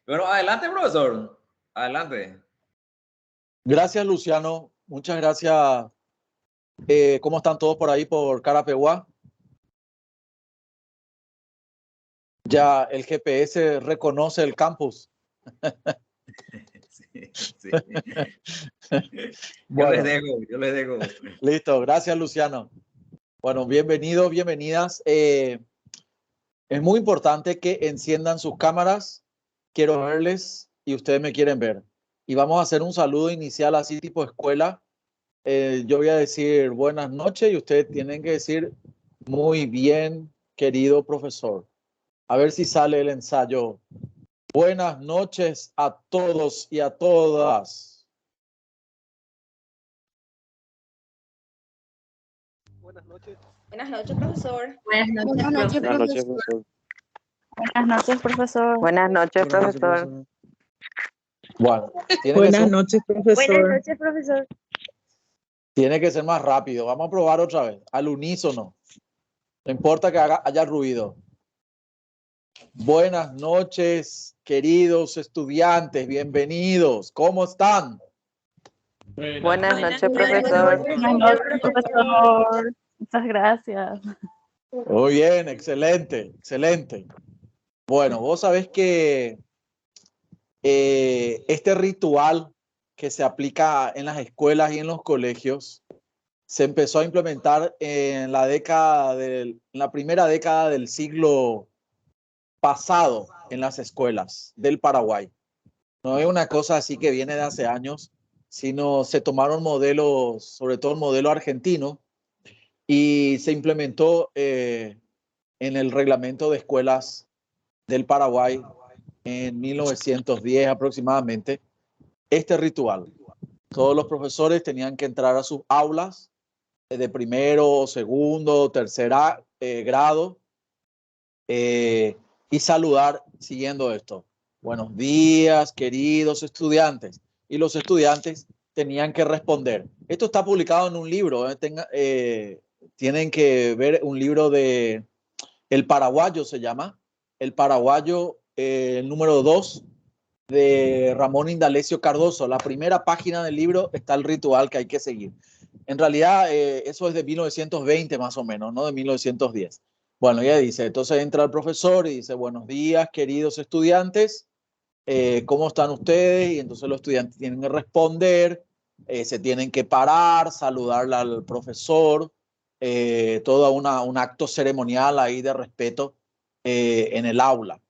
Bueno, adelante, profesor. Adelante. Gracias, Luciano. Muchas gracias. ¿Cómo están todos por ahí por Carapeguá? Ya el GPS reconoce el campus. Sí, sí. Bueno, yo les dejo. listo. Gracias, Luciano. Bueno, bienvenidos, bienvenidas. Es muy importante que enciendan sus cámaras. Quiero verles y ustedes me quieren ver. Y vamos a hacer un saludo inicial así tipo escuela. Yo voy a decir buenas noches y ustedes tienen que decir muy bien, querido profesor. A ver si sale el ensayo. Buenas noches a todos y a todas. Buenas noches. Buenas noches, profesor. Buenas noches, profesor. Buenas noches, profesor. Buenas noches, profesor. Bueno, Buenas noches, profesor. Buenas noches, profesor. Tiene que ser más rápido. Vamos a probar otra vez. Al unísono. No importa que haya ruido. Buenas noches, queridos estudiantes. Bienvenidos. ¿Cómo están? Buenas noches, profesor. Buenas noches, profesor. Muchas gracias. Muy bien, excelente, excelente. Bueno, vos sabés que este ritual que se aplica en las escuelas y en los colegios se empezó a implementar en la primera década del siglo pasado en las escuelas del Paraguay. No es una cosa así que viene de hace años, sino se tomaron modelos, sobre todo el modelo argentino, y se implementó en el reglamento de escuelas del Paraguay en 1910 aproximadamente, este ritual. Todos los profesores tenían que entrar a sus aulas de primero, segundo, tercer grado y saludar siguiendo esto. Buenos días, queridos estudiantes. Y los estudiantes tenían que responder. Esto está publicado en un libro. Tienen que ver un libro de El Paraguayo, se llama. El Paraguayo, el número 2 de Ramón Indalecio Cardoso. La primera página del libro está el ritual que hay que seguir. En realidad, eso es de 1920 más o menos, no de 1910. Bueno, ya dice, entonces entra el profesor y dice, buenos días, queridos estudiantes, ¿cómo están ustedes? Y entonces los estudiantes tienen que responder, se tienen que parar, saludarle al profesor, todo un acto ceremonial ahí de respeto en el aula.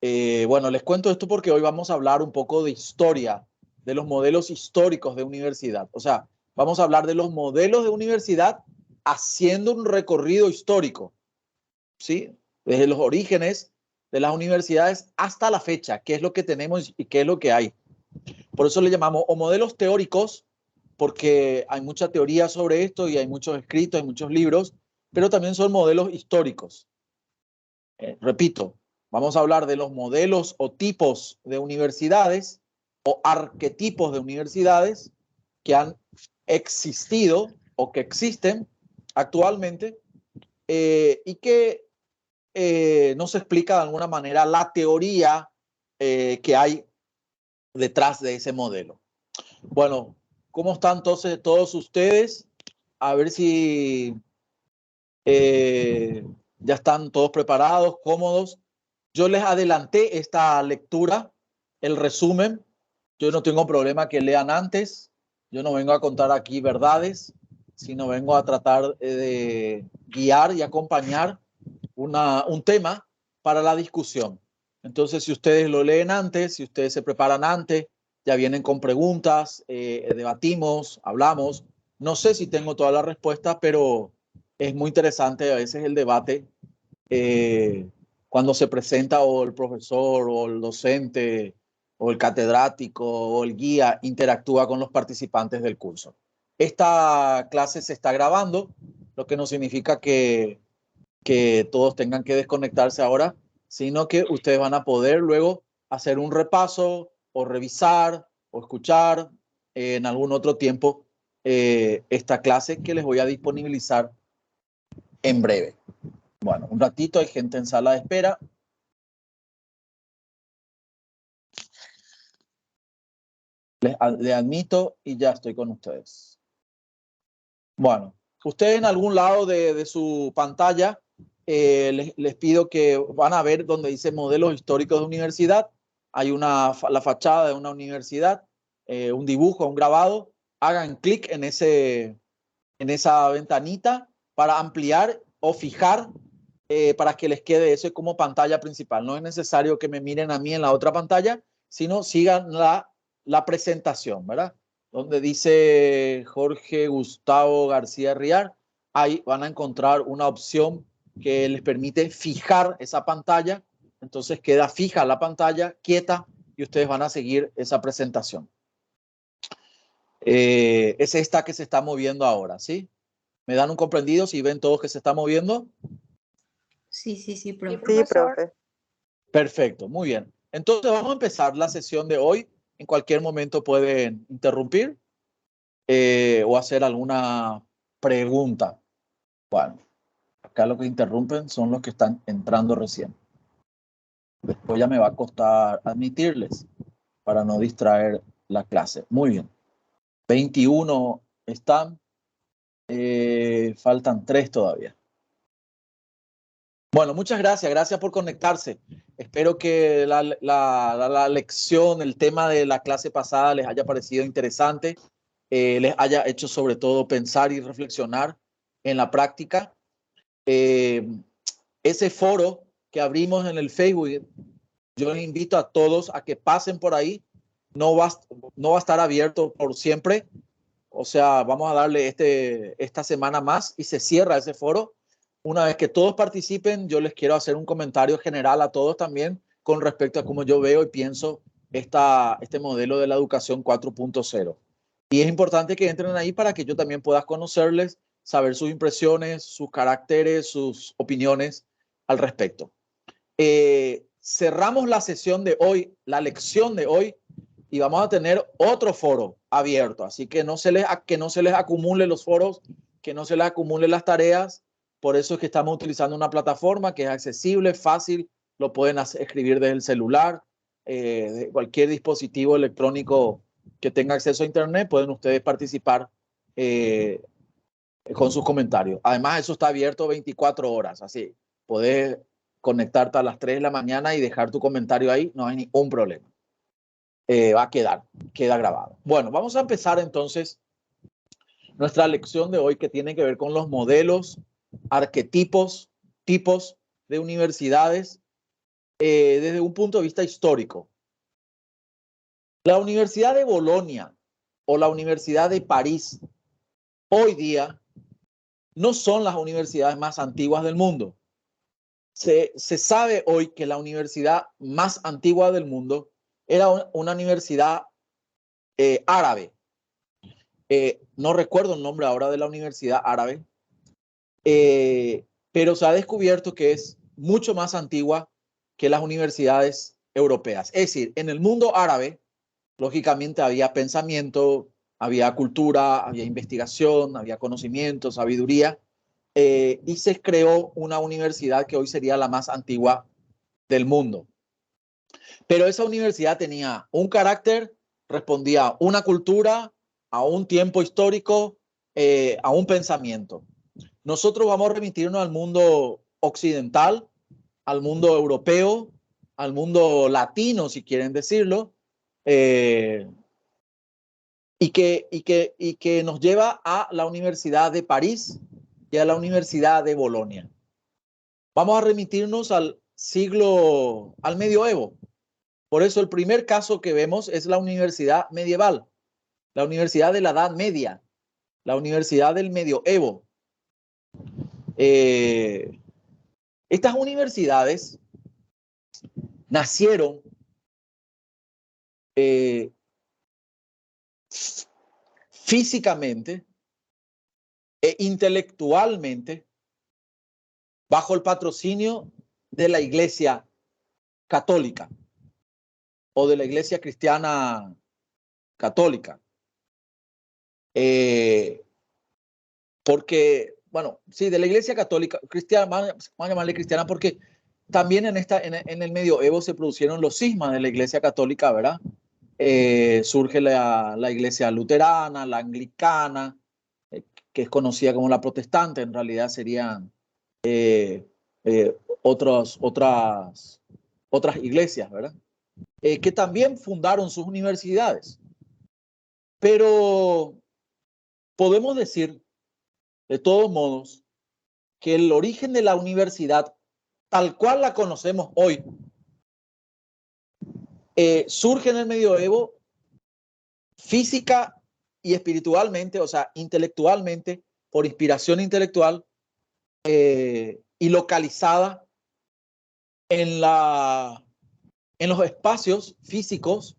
Bueno, les cuento esto porque hoy vamos a hablar un poco de historia, de los modelos históricos de universidad. O sea, vamos a hablar de los modelos de universidad haciendo un recorrido histórico, ¿sí? Desde los orígenes de las universidades hasta la fecha, qué es lo que tenemos y qué es lo que hay. Por eso le llamamos o modelos teóricos, porque hay mucha teoría sobre esto y hay muchos escritos, hay muchos libros, pero también son modelos históricos. Repito, vamos a hablar de los modelos o tipos de universidades o arquetipos de universidades que han existido o que existen actualmente y que nos explica de alguna manera la teoría que hay detrás de ese modelo. Bueno, ¿cómo están entonces todos ustedes? A ver si ya están todos preparados, cómodos. Yo les adelanté esta lectura, el resumen. Yo no tengo problema que lean antes. Yo no vengo a contar aquí verdades, sino vengo a tratar de guiar y acompañar un tema para la discusión. Entonces, si ustedes lo leen antes, si ustedes se preparan antes, ya vienen con preguntas, debatimos, hablamos. No sé si tengo todas las respuestas, pero es muy interesante a veces el debate cuando se presenta o el profesor o el docente o el catedrático o el guía interactúa con los participantes del curso. Esta clase se está grabando, lo que no significa que todos tengan que desconectarse ahora, sino que ustedes van a poder luego hacer un repaso o revisar o escuchar en algún otro tiempo esta clase que les voy a disponibilizar en breve. Bueno, un ratito, hay gente en sala de espera. Les admito y ya estoy con ustedes. Bueno, ustedes en algún lado de su pantalla les pido que van a ver donde dice modelos históricos de universidad. Hay la fachada de una universidad, un dibujo, un grabado. Hagan clic en esa ventanita para ampliar o fijar para que les quede eso como pantalla principal. No es necesario que me miren a mí en la otra pantalla, sino sigan la presentación, ¿verdad? Donde dice Jorge Gustavo García Riar, ahí van a encontrar una opción que les permite fijar esa pantalla. Entonces queda fija la pantalla, quieta, y ustedes van a seguir esa presentación. Es esta que se está moviendo ahora, ¿sí? ¿Me dan un comprendido si ven todos que se está moviendo? Sí, profe. Sí, profe. Perfecto, muy bien. Entonces vamos a empezar la sesión de hoy. En cualquier momento pueden interrumpir o hacer alguna pregunta. Bueno, acá los que interrumpen son los que están entrando recién. Después ya me va a costar admitirles para no distraer la clase. Muy bien. 21 están. Faltan 3 todavía. Bueno, muchas gracias. Gracias por conectarse. Espero que la lección, el tema de la clase pasada les haya parecido interesante, les haya hecho sobre todo pensar y reflexionar en la práctica. Ese foro que abrimos en el Facebook, yo les invito a todos a que pasen por ahí. No va a estar abierto por siempre. O sea, vamos a darle esta semana más y se cierra ese foro. Una vez que todos participen, yo les quiero hacer un comentario general a todos también con respecto a cómo yo veo y pienso este modelo de la educación 4.0. Y es importante que entren ahí para que yo también pueda conocerles, saber sus impresiones, sus caracteres, sus opiniones al respecto. Cerramos la sesión de hoy, la lección de hoy, y vamos a tener otro foro abierto. Así que no se les acumule los foros, que no se les acumule las tareas. Por eso es que estamos utilizando una plataforma que es accesible, fácil, lo pueden escribir desde el celular, de cualquier dispositivo electrónico que tenga acceso a internet, pueden ustedes participar con sus comentarios. Además, eso está abierto 24 horas, así podés conectarte a las 3 de la mañana y dejar tu comentario ahí, no hay ningún problema. Va a queda grabado. Bueno, vamos a empezar entonces nuestra lección de hoy que tiene que ver con los modelos, arquetipos, tipos de universidades desde un punto de vista histórico. La Universidad de Bolonia o la Universidad de París hoy día no son las universidades más antiguas del mundo. Se sabe hoy que la universidad más antigua del mundo era una universidad árabe. No recuerdo el nombre ahora de la universidad árabe, pero se ha descubierto que es mucho más antigua que las universidades europeas. Es decir, en el mundo árabe, lógicamente había pensamiento, había cultura, había investigación, había conocimiento, sabiduría, y se creó una universidad que hoy sería la más antigua del mundo. Pero esa universidad tenía un carácter, respondía a una cultura, a un tiempo histórico, a un pensamiento. Nosotros vamos a remitirnos al mundo occidental, al mundo europeo, al mundo latino, si quieren decirlo, y que nos lleva a la Universidad de París y a la Universidad de Bolonia. Vamos a remitirnos al medioevo. Por eso el primer caso que vemos es la universidad medieval, la universidad de la Edad Media, la universidad del medioevo. Estas universidades nacieron físicamente e intelectualmente bajo el patrocinio de la Iglesia Católica o de la Iglesia Cristiana Católica. Porque, bueno, sí, de la Iglesia Católica Cristiana, vamos a llamarle cristiana porque también en el medioevo se produjeron los cismas de la Iglesia Católica, ¿verdad? surge la iglesia luterana, la anglicana, que es conocida como la protestante, en realidad serían otras iglesias, ¿verdad? Que también fundaron sus universidades. Pero podemos decir, de todos modos, que el origen de la universidad, tal cual la conocemos hoy, surge en el medioevo física y espiritualmente, o sea, intelectualmente, por inspiración intelectual, y localizada en los espacios físicos,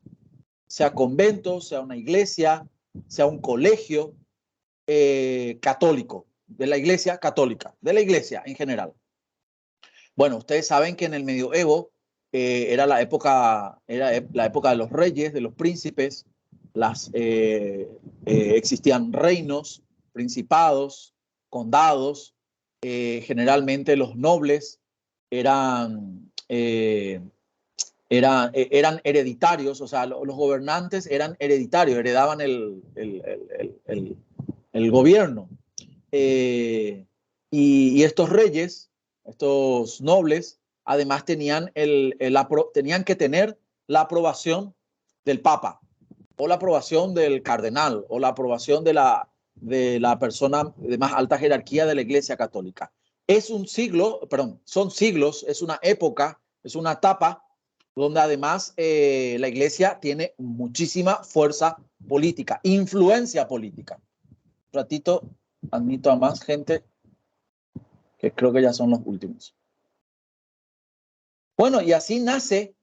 sea convento, sea una iglesia, sea un colegio católico, de la iglesia católica, de la iglesia en general. Bueno, ustedes saben que en el medioevo era la época de los reyes, de los príncipes, existían reinos, principados, condados, generalmente los nobles eran hereditarios, o sea, los gobernantes eran hereditarios, heredaban el gobierno. Y estos reyes, estos nobles, además tenían que tener la aprobación del Papa, o la aprobación del cardenal, o la aprobación de la persona de más alta jerarquía de la Iglesia Católica. Son siglos, es una época, es una etapa donde además la Iglesia tiene muchísima fuerza política, influencia política. Un ratito admito a más gente, que creo que ya son los últimos. Bueno, y así nace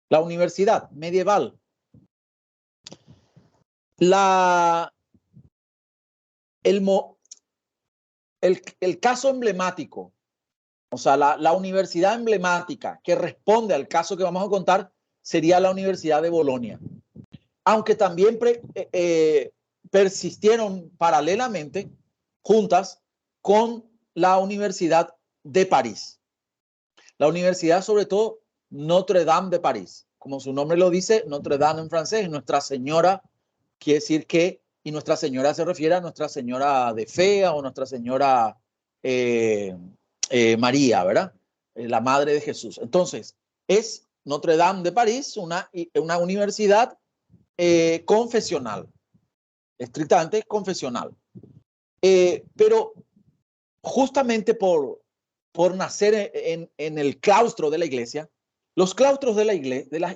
la universidad medieval. El caso emblemático, o sea, la universidad emblemática que responde al caso que vamos a contar sería la Universidad de Bolonia. Aunque también persistieron paralelamente juntas con la Universidad de París. La universidad, sobre todo, Notre Dame de París. Como su nombre lo dice, Notre Dame en francés, Nuestra Señora, quiere decir que, y Nuestra Señora se refiere a Nuestra Señora de Fea o Nuestra Señora María, ¿verdad? La Madre de Jesús. Entonces, es Notre Dame de París, una universidad confesional, estrictamente confesional. Pero justamente por nacer en el claustro de la iglesia, los claustros de las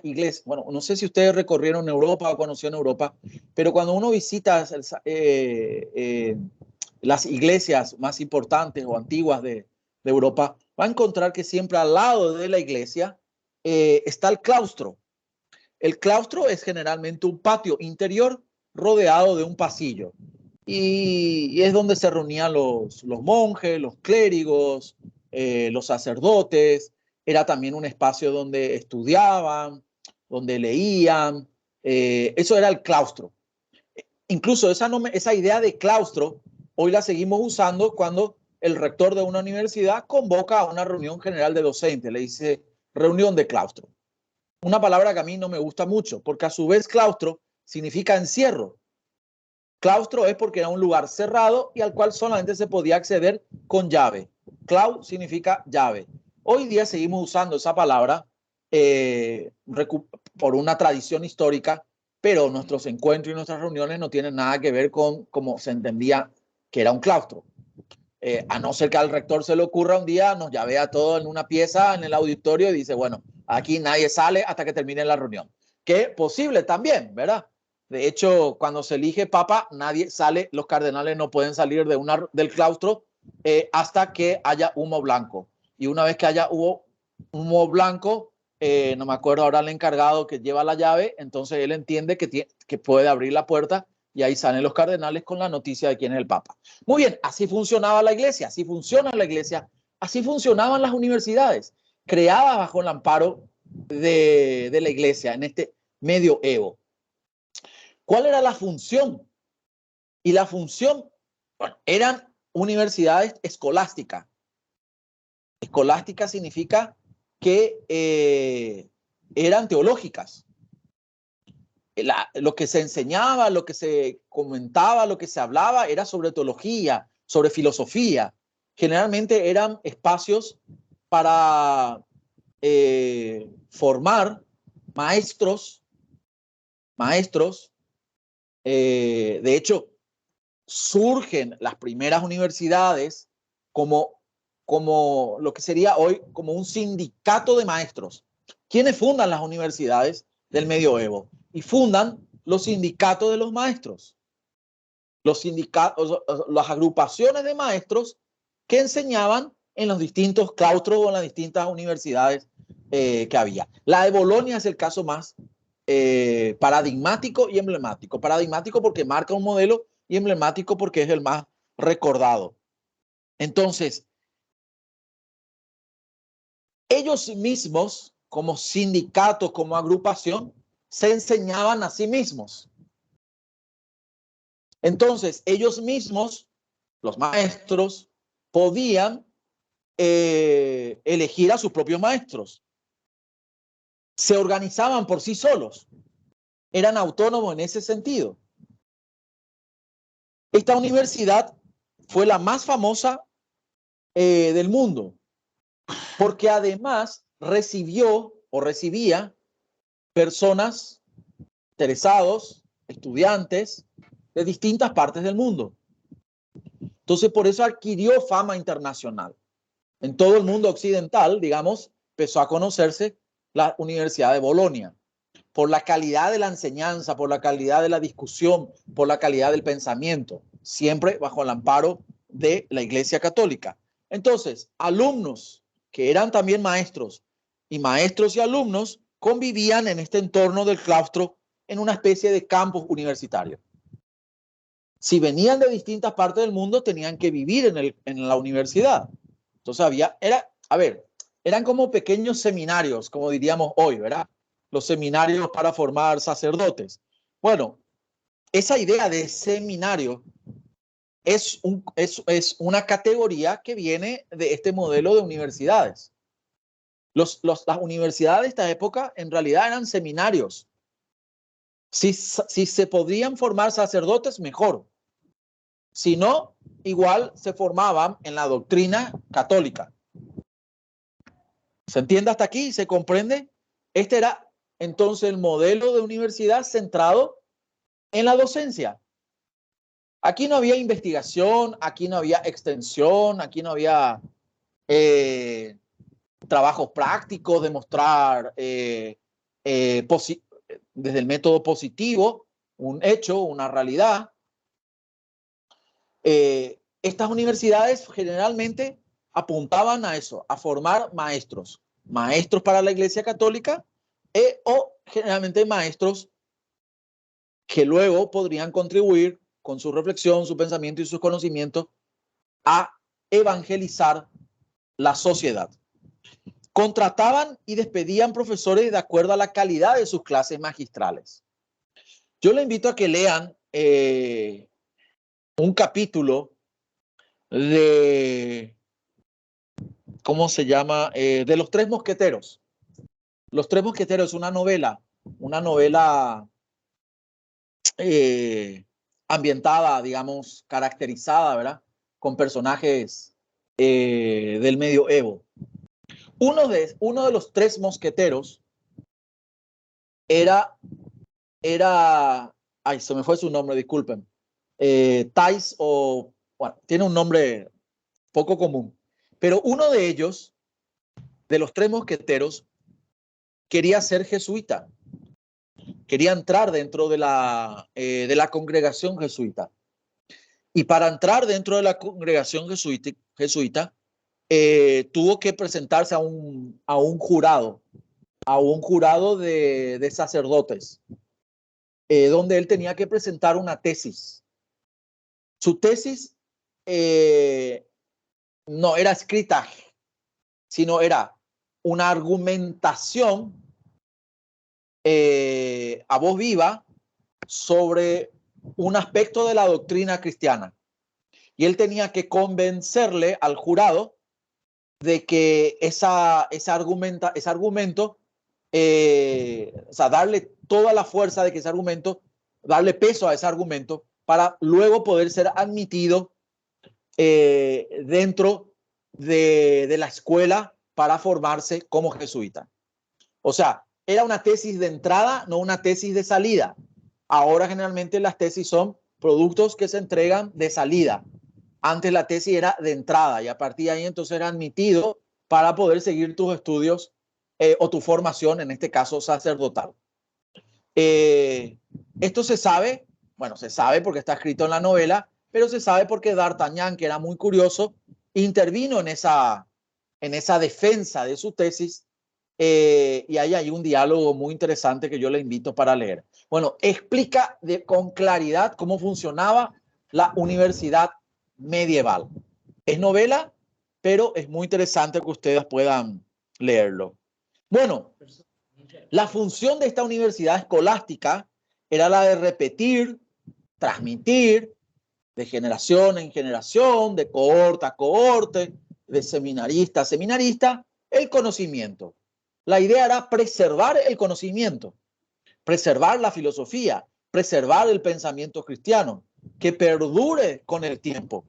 iglesias, bueno, no sé si ustedes recorrieron Europa o conocieron Europa, pero cuando uno visita las iglesias más importantes o antiguas de Europa, va a encontrar que siempre al lado de la iglesia está el claustro. El claustro es generalmente un patio interior rodeado de un pasillo. Y es donde se reunían los monjes, los clérigos, los sacerdotes. Era también un espacio donde estudiaban, donde leían. Eso era el claustro. Incluso esa idea de claustro hoy la seguimos usando cuando el rector de una universidad convoca a una reunión general de docentes. Le dice reunión de claustro. Una palabra que a mí no me gusta mucho, porque a su vez claustro significa encierro. Claustro es porque era un lugar cerrado y al cual solamente se podía acceder con llave. Clau significa llave. Hoy día seguimos usando esa palabra por una tradición histórica, pero nuestros encuentros y nuestras reuniones no tienen nada que ver con cómo se entendía que era un claustro. A no ser que al rector se le ocurra un día, nos llavea todo en una pieza en el auditorio y dice, bueno, aquí nadie sale hasta que termine la reunión. Que posible también, ¿verdad? De hecho, cuando se elige papa, nadie sale, los cardenales no pueden salir del claustro hasta que haya humo blanco. Y una vez que haya humo blanco, no me acuerdo ahora el encargado que lleva la llave, entonces él entiende que puede abrir la puerta y ahí salen los cardenales con la noticia de quién es el papa. Muy bien, así funcionaba la iglesia, así funciona la iglesia, así funcionaban las universidades, creadas bajo el amparo de la iglesia en este medioevo. ¿Cuál era la función? Y la función, bueno, eran universidades escolásticas. Escolástica significa que eran teológicas. Lo que se enseñaba, lo que se comentaba, lo que se hablaba era sobre teología, sobre filosofía. Generalmente eran espacios para formar maestros. De hecho, surgen las primeras universidades como lo que sería hoy como un sindicato de maestros. ¿Quiénes fundan las universidades del medioevo? Y fundan los sindicatos de los maestros. Los sindicatos, las agrupaciones de maestros que enseñaban en los distintos claustros o en las distintas universidades que había. La de Bolonia es el caso más paradigmático y emblemático. Paradigmático porque marca un modelo y emblemático porque es el más recordado. Entonces, ellos mismos, como sindicatos, como agrupación, se enseñaban a sí mismos. Entonces, ellos mismos, los maestros, podían elegir a sus propios maestros. Se organizaban por sí solos. Eran autónomos en ese sentido. Esta universidad fue la más famosa del mundo, porque además recibía personas interesados, estudiantes de distintas partes del mundo. Entonces, por eso adquirió fama internacional. En todo el mundo occidental, digamos, empezó a conocerse la Universidad de Bolonia por la calidad de la enseñanza, por la calidad de la discusión, por la calidad del pensamiento, siempre bajo el amparo de la Iglesia Católica. Entonces, alumnos que eran también maestros y alumnos convivían en este entorno del claustro en una especie de campus universitario. Si venían de distintas partes del mundo, tenían que vivir en la universidad. Entonces eran como pequeños seminarios, como diríamos hoy, ¿verdad? Los seminarios para formar sacerdotes. Bueno, esa idea de seminario es una categoría que viene de este modelo de universidades. Las universidades de esta época en realidad eran seminarios. Si se podían formar sacerdotes, mejor. Si no, igual se formaban en la doctrina católica. ¿Se entiende hasta aquí? ¿Se comprende? Este era entonces el modelo de universidad centrado en la docencia. Aquí no había investigación, aquí no había extensión, aquí no había trabajos prácticos, demostrar desde el método positivo un hecho, una realidad. Estas universidades generalmente apuntaban a eso, a formar maestros para la Iglesia Católica o generalmente maestros que luego podrían contribuir con su reflexión, su pensamiento y sus conocimientos a evangelizar la sociedad. Contrataban y despedían profesores de acuerdo a la calidad de sus clases magistrales. Yo le invito a que lean un capítulo de, ¿cómo se llama? De Los Tres Mosqueteros. Los Tres Mosqueteros es una novela ambientada, digamos, caracterizada, ¿verdad? Con personajes del medioevo. Uno de los tres mosqueteros era, ay, se me fue su nombre, disculpen. Thais bueno, tiene un nombre poco común. Pero uno de ellos, de los tres mosqueteros, quería ser jesuita. Quería entrar dentro de la congregación jesuita. Y para entrar dentro de la congregación jesuita tuvo que presentarse a un jurado de sacerdotes, donde él tenía que presentar una tesis. Su tesis no era escrita, sino era una argumentación a voz viva sobre un aspecto de la doctrina cristiana. Y él tenía que convencerle al jurado de que ese argumento, o sea, darle toda la fuerza de que ese argumento, darle peso a ese argumento para luego poder ser admitido dentro de la escuela para formarse como jesuita. O sea, era una tesis de entrada, no una tesis de salida. Ahora generalmente las tesis son productos que se entregan de salida. Antes la tesis era de entrada y a partir de ahí entonces era admitido para poder seguir tus estudios o tu formación, en este caso sacerdotal. Esto se sabe, bueno, se sabe porque está escrito en la novela, pero se sabe porque D'Artagnan, que era muy curioso, intervino en esa defensa de su tesis y ahí hay un diálogo muy interesante que yo le invito para leer. Bueno, explica con claridad cómo funcionaba la universidad medieval. Es novela, pero es muy interesante que ustedes puedan leerlo. Bueno, la función de esta universidad escolástica era la de repetir, transmitir, de generación en generación, de cohorte a cohorte, de seminarista a seminarista, el conocimiento. La idea era preservar el conocimiento, preservar la filosofía, preservar el pensamiento cristiano, que perdure con el tiempo.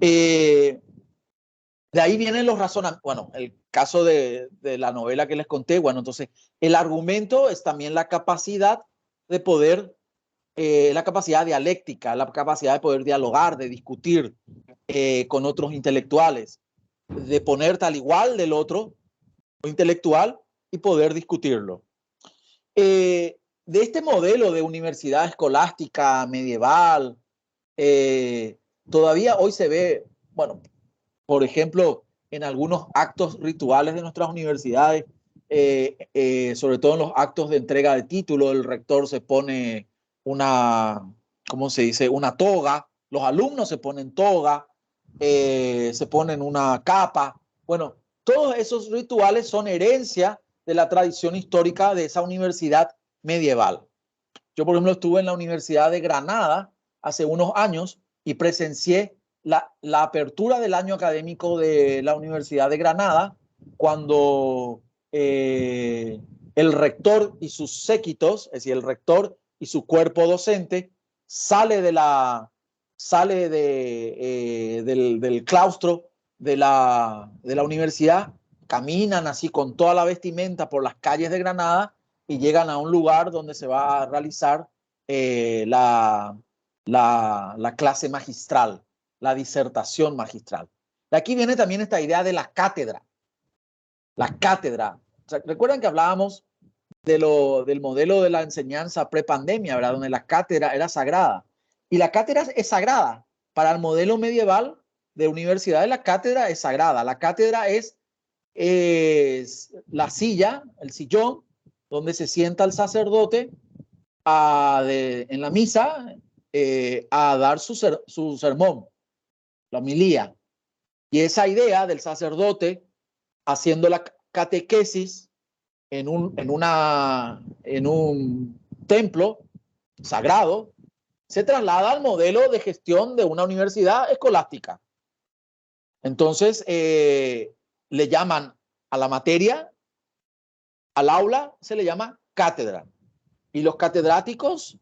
De ahí vienen los razonamientos. Bueno, el caso de la novela que les conté, bueno, entonces el argumento es también la capacidad de poder, la capacidad dialéctica, la capacidad de poder dialogar, de discutir con otros intelectuales, de poner tal igual del otro intelectual y poder discutirlo. De este modelo de universidad escolástica medieval, todavía hoy se ve, bueno, por ejemplo, en algunos actos rituales de nuestras universidades, sobre todo en los actos de entrega de título, el rector se pone una, ¿cómo se dice? Una toga, los alumnos se ponen toga, se ponen una capa. Bueno, todos esos rituales son herencia de la tradición histórica de esa universidad medieval. Yo, por ejemplo, estuve en la Universidad de Granada hace unos años y presencié la apertura del año académico de la Universidad de Granada, cuando el rector y sus séquitos, es decir, el rector y su cuerpo docente, sale del claustro de la universidad, caminan así con toda la vestimenta por las calles de Granada y llegan a un lugar donde se va a realizar la clase magistral, la disertación magistral. De aquí viene también esta idea de la cátedra. La cátedra. O sea, recuerdan que hablábamos del modelo de la enseñanza prepandemia, ¿verdad? Donde la cátedra era sagrada. Y la cátedra es sagrada. Para el modelo medieval de universidades, la cátedra es sagrada. La cátedra es la silla, el sillón, donde se sienta el sacerdote en la misa a dar su sermón, la homilía. Y esa idea del sacerdote haciendo la catequesis en un templo sagrado se traslada al modelo de gestión de una universidad escolástica. Entonces, le llaman a la materia, al aula, se le llama cátedra. Y los catedráticos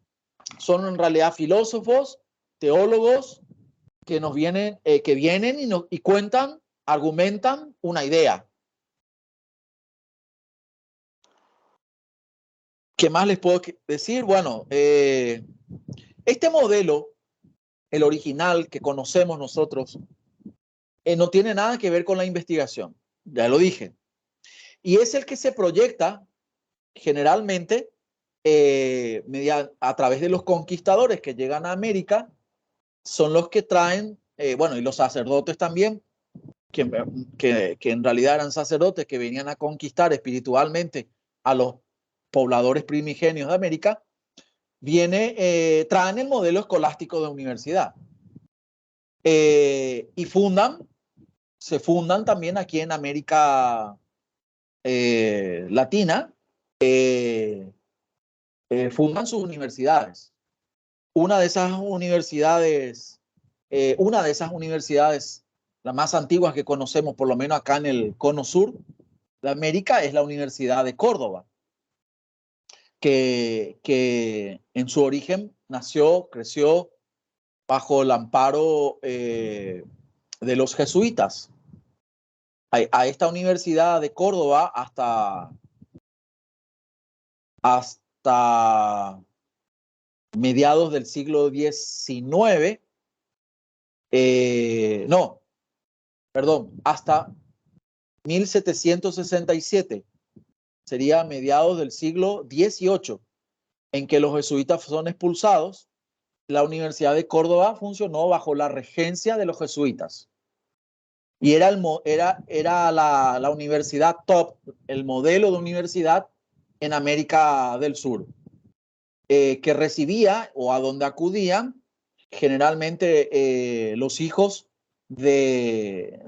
son en realidad filósofos, teólogos que vienen y cuentan, argumentan una idea. ¿Qué más les puedo decir? Bueno, este modelo, el original que conocemos nosotros, no tiene nada que ver con la investigación, ya lo dije. Y es el que se proyecta generalmente a través de los conquistadores que llegan a América, son los que traen, bueno, y los sacerdotes también, que en realidad eran sacerdotes que venían a conquistar espiritualmente a los pobladores primigenios de América, traen el modelo escolástico de universidad. Y se fundan también aquí en América Latina, fundan sus universidades. Una de esas universidades la más antigua que conocemos, por lo menos acá en el cono sur de América, es la Universidad de Córdoba, que en su origen nació, creció bajo el amparo de los jesuitas. A esta Universidad de Córdoba hasta mediados del siglo XIX, hasta 1767, sería mediados del siglo XVIII, en que los jesuitas son expulsados. La Universidad de Córdoba funcionó bajo la regencia de los jesuitas. Y era la universidad top, el modelo de universidad en América del Sur, que recibía o a donde acudían generalmente los hijos de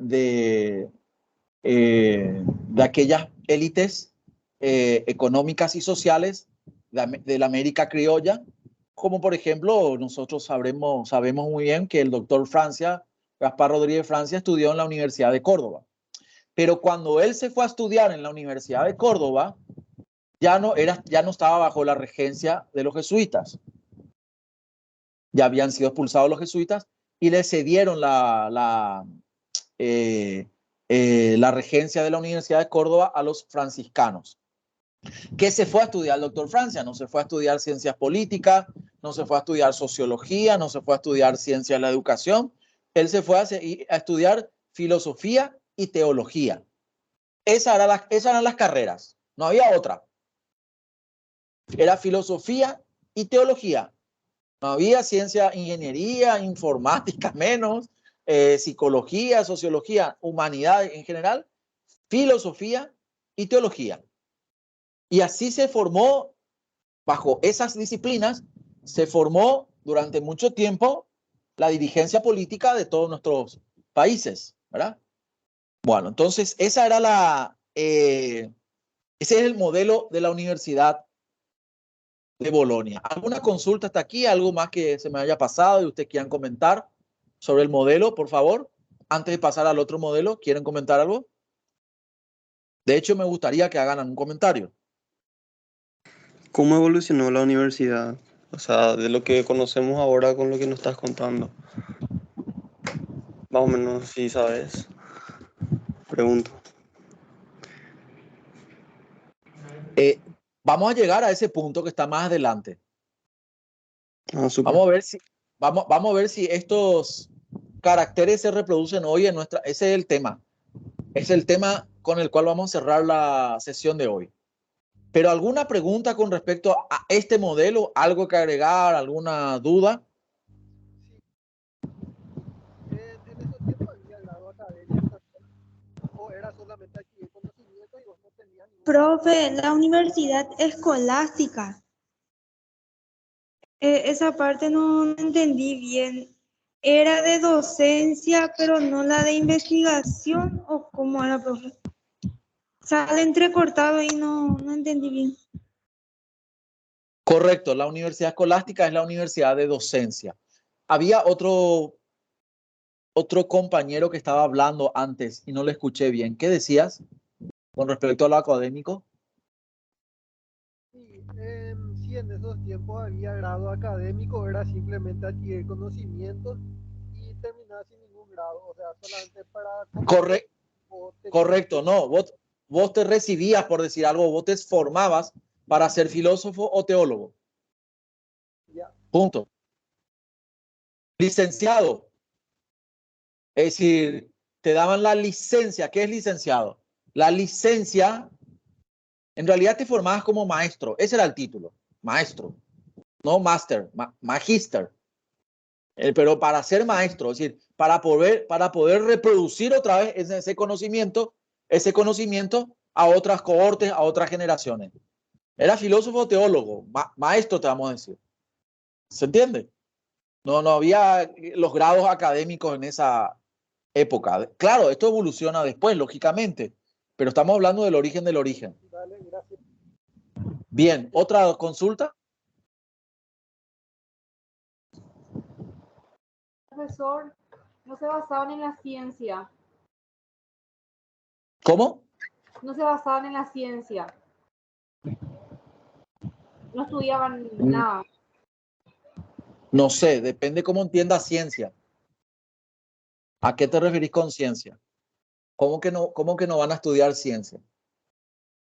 aquellas élites económicas y sociales de la América criolla, como por ejemplo nosotros sabemos muy bien que el doctor Gaspar Rodríguez Francia estudió en la Universidad de Córdoba. Pero cuando él se fue a estudiar en la Universidad de Córdoba, ya no estaba bajo la regencia de los jesuitas. Ya habían sido expulsados los jesuitas y le cedieron la regencia de la Universidad de Córdoba a los franciscanos. ¿Qué se fue a estudiar el doctor Francia? No se fue a estudiar ciencias políticas, no se fue a estudiar sociología, no se fue a estudiar ciencias de la educación. Él se fue a estudiar filosofía y teología. Esas eran las carreras, no había otra. Era filosofía y teología. No había ciencia, ingeniería, informática menos, psicología, sociología, humanidad en general, filosofía y teología. Y así se formó, bajo esas disciplinas, se formó durante mucho tiempo la dirigencia política de todos nuestros países, ¿verdad? Bueno, entonces ese es el modelo de la Universidad de Bolonia. ¿Alguna consulta hasta aquí? ¿Algo más que se me haya pasado y ustedes quieran comentar sobre el modelo, por favor? Antes de pasar al otro modelo, ¿quieren comentar algo? De hecho, me gustaría que hagan un comentario. ¿Cómo evolucionó la universidad? O sea, de lo que conocemos ahora con lo que nos estás contando. Más o menos, si sabes. Pregunto. Vamos a llegar a ese punto que está más adelante. Súper. Vamos a ver si estos caracteres se reproducen hoy en nuestra... Ese es el tema. Es el tema con el cual vamos a cerrar la sesión de hoy. Pero ¿alguna pregunta con respecto a este modelo? ¿Algo que agregar? ¿Alguna duda? En esos tiempos había grado académico o era solamente adquirir conocimiento y vos no tenías ningún... Profe, la universidad escolástica. Esa parte no entendí bien. ¿Era de docencia, pero no la de investigación? ¿O cómo era, profe? Sale entrecortado y no entendí bien. Correcto, la universidad escolástica es la universidad de docencia. Había otro compañero que estaba hablando antes y no le escuché bien. ¿Qué decías con respecto a lo académico? Sí, sí, en esos tiempos había grado académico, era simplemente adquirir conocimientos y terminar sin ningún grado, o sea, solamente para... Correcto, no, vos te recibías, por decir algo, vos te formabas para ser filósofo o teólogo. Ya. Punto. Licenciado. Es decir, te daban la licencia. ¿Qué es licenciado? La licencia, en realidad te formabas como maestro. Ese era el título, maestro. No máster, magíster. Pero para ser maestro, es decir, para poder reproducir otra vez ese conocimiento a otras cohortes, a otras generaciones. Era filósofo o teólogo, maestro te vamos a decir. ¿Se entiende? No había los grados académicos en esa época. Claro, esto evoluciona después, lógicamente, pero estamos hablando del origen del origen. Vale, gracias. Bien, ¿otra consulta? Profesor, No se basaban en la ciencia. ¿Cómo? No se basaban en la ciencia. No estudiaban nada. No sé, depende cómo entiendas ciencia. ¿A qué te referís con ciencia? ¿Cómo que no van a estudiar ciencia?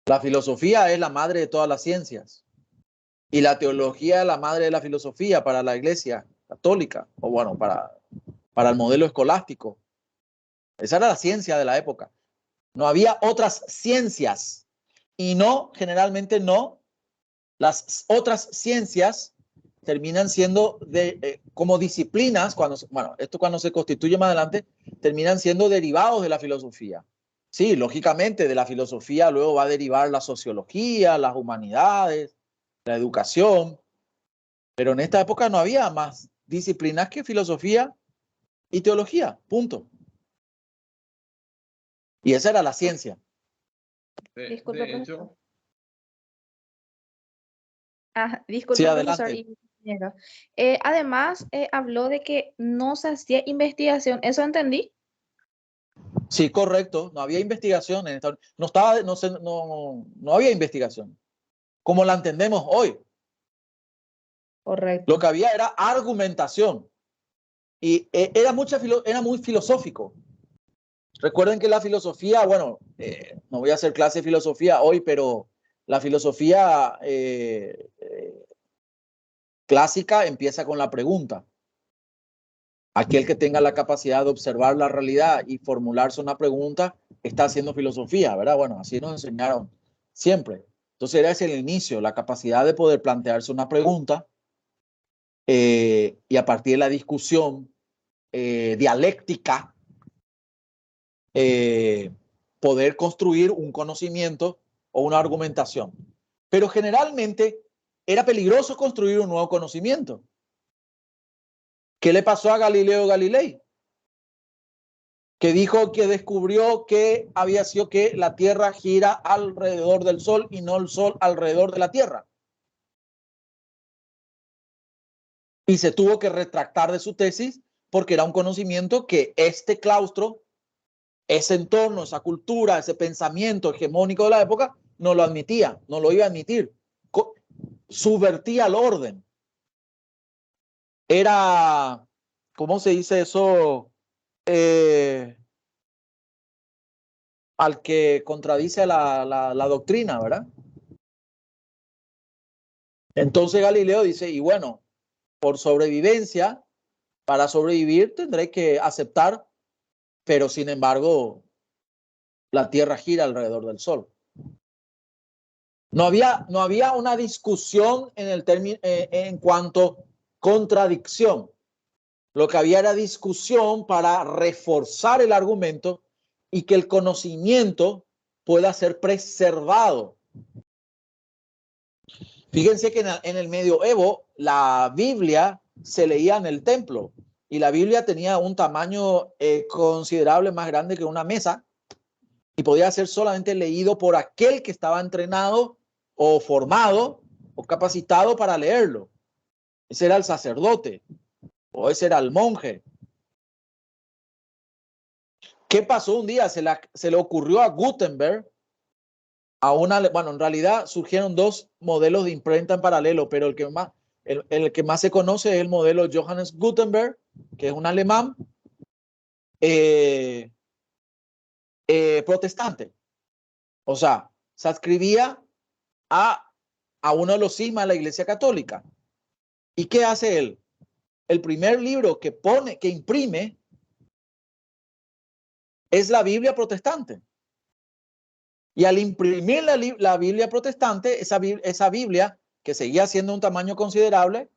La filosofía es la madre de todas las ciencias. Y la teología es la madre de la filosofía para la iglesia católica, o bueno, para el modelo escolástico. Esa era la ciencia de la época. No había otras ciencias. Y no, generalmente no. Las otras ciencias terminan siendo como disciplinas, cuando se constituye más adelante, terminan siendo derivados de la filosofía. Sí, lógicamente de la filosofía luego va a derivar la sociología, las humanidades, la educación, pero en esta época no había más disciplinas que filosofía y teología, punto. Y esa era la ciencia. Disculpe, De hecho, profesor. Disculpe, Sí, profesor adelante. y compañero. Además, habló de que no se hacía investigación. ¿Eso entendí? Sí, correcto. No había investigación en esta, no había investigación como la entendemos hoy. Correcto. Lo que había era argumentación y era muy filosófico. Recuerden que la filosofía, bueno, no voy a hacer clase de filosofía hoy, pero la filosofía clásica empieza con la pregunta. Aquel que tenga la capacidad de observar la realidad y formularse una pregunta está haciendo filosofía, ¿verdad? Bueno, así nos enseñaron siempre. Entonces era ese el inicio, la capacidad de poder plantearse una pregunta y a partir de la discusión dialéctica, poder construir un conocimiento o una argumentación. Pero generalmente era peligroso construir un nuevo conocimiento. ¿Qué le pasó a Galileo Galilei? Que dijo que descubrió que había sido que la Tierra gira alrededor del Sol y no el Sol alrededor de la Tierra. Y se tuvo que retractar de su tesis porque era un conocimiento que este claustro, ese entorno, esa cultura, ese pensamiento hegemónico de la época no lo admitía, no lo iba a admitir. Subvertía el orden. Era, ¿cómo se dice eso? Al que contradice la doctrina, ¿verdad? Entonces Galileo dice, y bueno, por sobrevivencia, para sobrevivir tendré que aceptar, pero sin embargo, la Tierra gira alrededor del Sol. No había una discusión en cuanto a contradicción. Lo que había era discusión para reforzar el argumento y que el conocimiento pueda ser preservado. Fíjense que en el medioevo la Biblia se leía en el templo y la Biblia tenía un tamaño considerable más grande que una mesa y podía ser solamente leído por aquel que estaba entrenado o formado o capacitado para leerlo. Ese era el sacerdote o ese era el monje. ¿Qué pasó un día? Se le ocurrió a Gutenberg, bueno, en realidad surgieron dos modelos de imprenta en paralelo, pero el que más se conoce es el modelo Johannes Gutenberg, que es un alemán protestante. O sea, se adscribía a uno de los cismas de la Iglesia Católica. ¿Y qué hace él? El primer libro que imprime es la Biblia protestante. Y al imprimir la Biblia protestante, esa Biblia, que seguía siendo un tamaño considerable,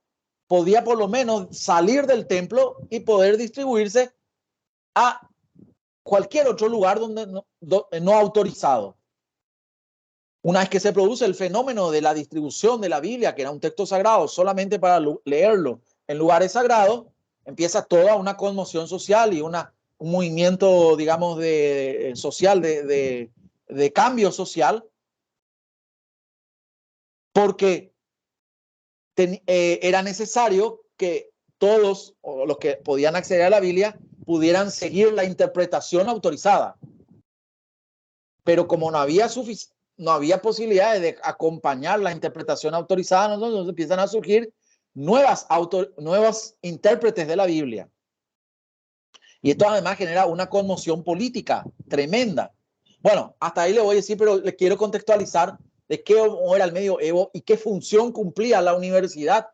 podía por lo menos salir del templo y poder distribuirse a cualquier otro lugar donde no autorizado. Una vez que se produce el fenómeno de la distribución de la Biblia, que era un texto sagrado solamente para leerlo en lugares sagrados, empieza toda una conmoción social y un movimiento, digamos, social de cambio social, porque era necesario que todos o los que podían acceder a la Biblia pudieran seguir la interpretación autorizada. Pero como no había posibilidades de acompañar la interpretación autorizada, entonces empiezan a surgir nuevas intérpretes de la Biblia. Y esto además genera una conmoción política tremenda. Bueno, hasta ahí le voy a decir, pero le quiero contextualizar de qué era el medioevo y qué función cumplía la universidad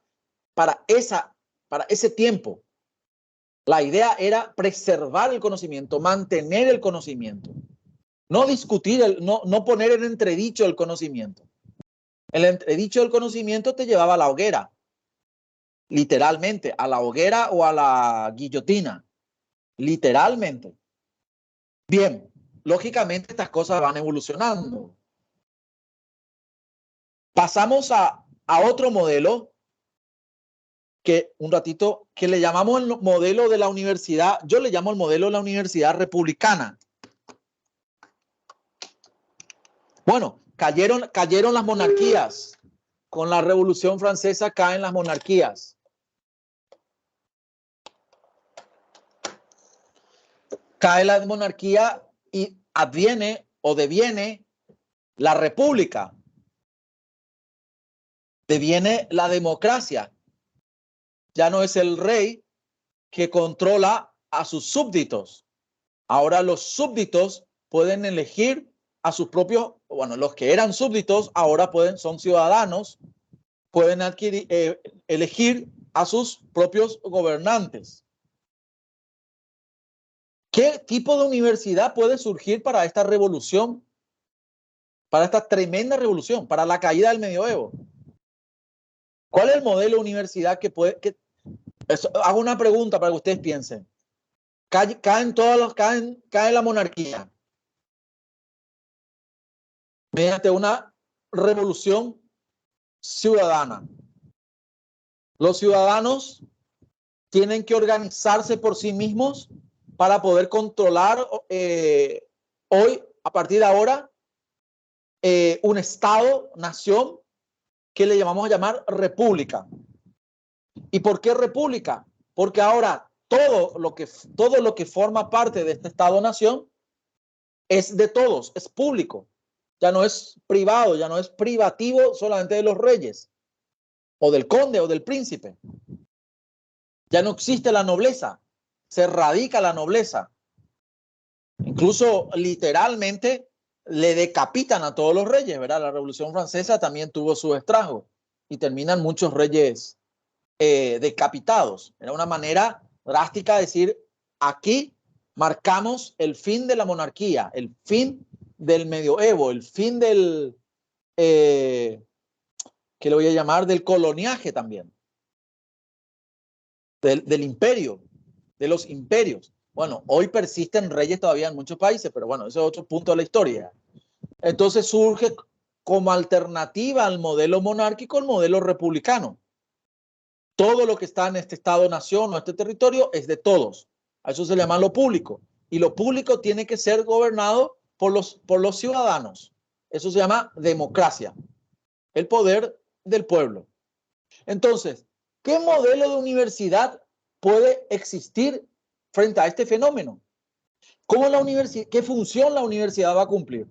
para ese tiempo. La idea era preservar el conocimiento, mantener el conocimiento, no discutir, no poner en entredicho el conocimiento. El entredicho del conocimiento te llevaba a la hoguera, literalmente, a la hoguera o a la guillotina, literalmente. Bien, lógicamente estas cosas van evolucionando. Pasamos a otro modelo que le llamamos el modelo de la universidad, yo le llamo el modelo de la universidad republicana. Bueno, cayeron las monarquías. Con la Revolución Francesa caen las monarquías. Cae la monarquía y deviene la república. Deviene la democracia. Ya no es el rey que controla a sus súbditos. Ahora los súbditos pueden elegir a sus propios, los que eran súbditos ahora son ciudadanos, pueden elegir a sus propios gobernantes. ¿Qué tipo de universidad puede surgir para esta revolución? Para esta tremenda revolución, para la caída del medioevo. ¿Cuál es el modelo de universidad que puede... hago una pregunta para que ustedes piensen. Cae la monarquía mediante una revolución ciudadana. Los ciudadanos tienen que organizarse por sí mismos para poder controlar hoy, a partir de ahora, un estado, nación, que le llamamos república. ¿Y por qué república? Porque ahora todo lo que forma parte de este estado-nación es de todos, es público. Ya no es privado, ya no es privativo solamente de los reyes, o del conde o del príncipe. Ya no existe la nobleza, se erradica la nobleza. Incluso literalmente le decapitan a todos los reyes, ¿verdad? La Revolución Francesa también tuvo su estrago y terminan muchos reyes decapitados. Era una manera drástica de decir, aquí marcamos el fin de la monarquía, el fin del medioevo, el fin del, ¿qué le voy a llamar? Del coloniaje también, del imperio, de los imperios. Bueno, hoy persisten reyes todavía en muchos países, pero bueno, ese es otro punto de la historia. Entonces surge como alternativa al modelo monárquico el modelo republicano. Todo lo que está en este estado-nación o este territorio es de todos. A eso se le llama lo público. Y lo público tiene que ser gobernado por los ciudadanos. Eso se llama democracia. El poder del pueblo. Entonces, ¿qué modelo de universidad puede existir frente a este fenómeno? ¿Qué función la universidad va a cumplir?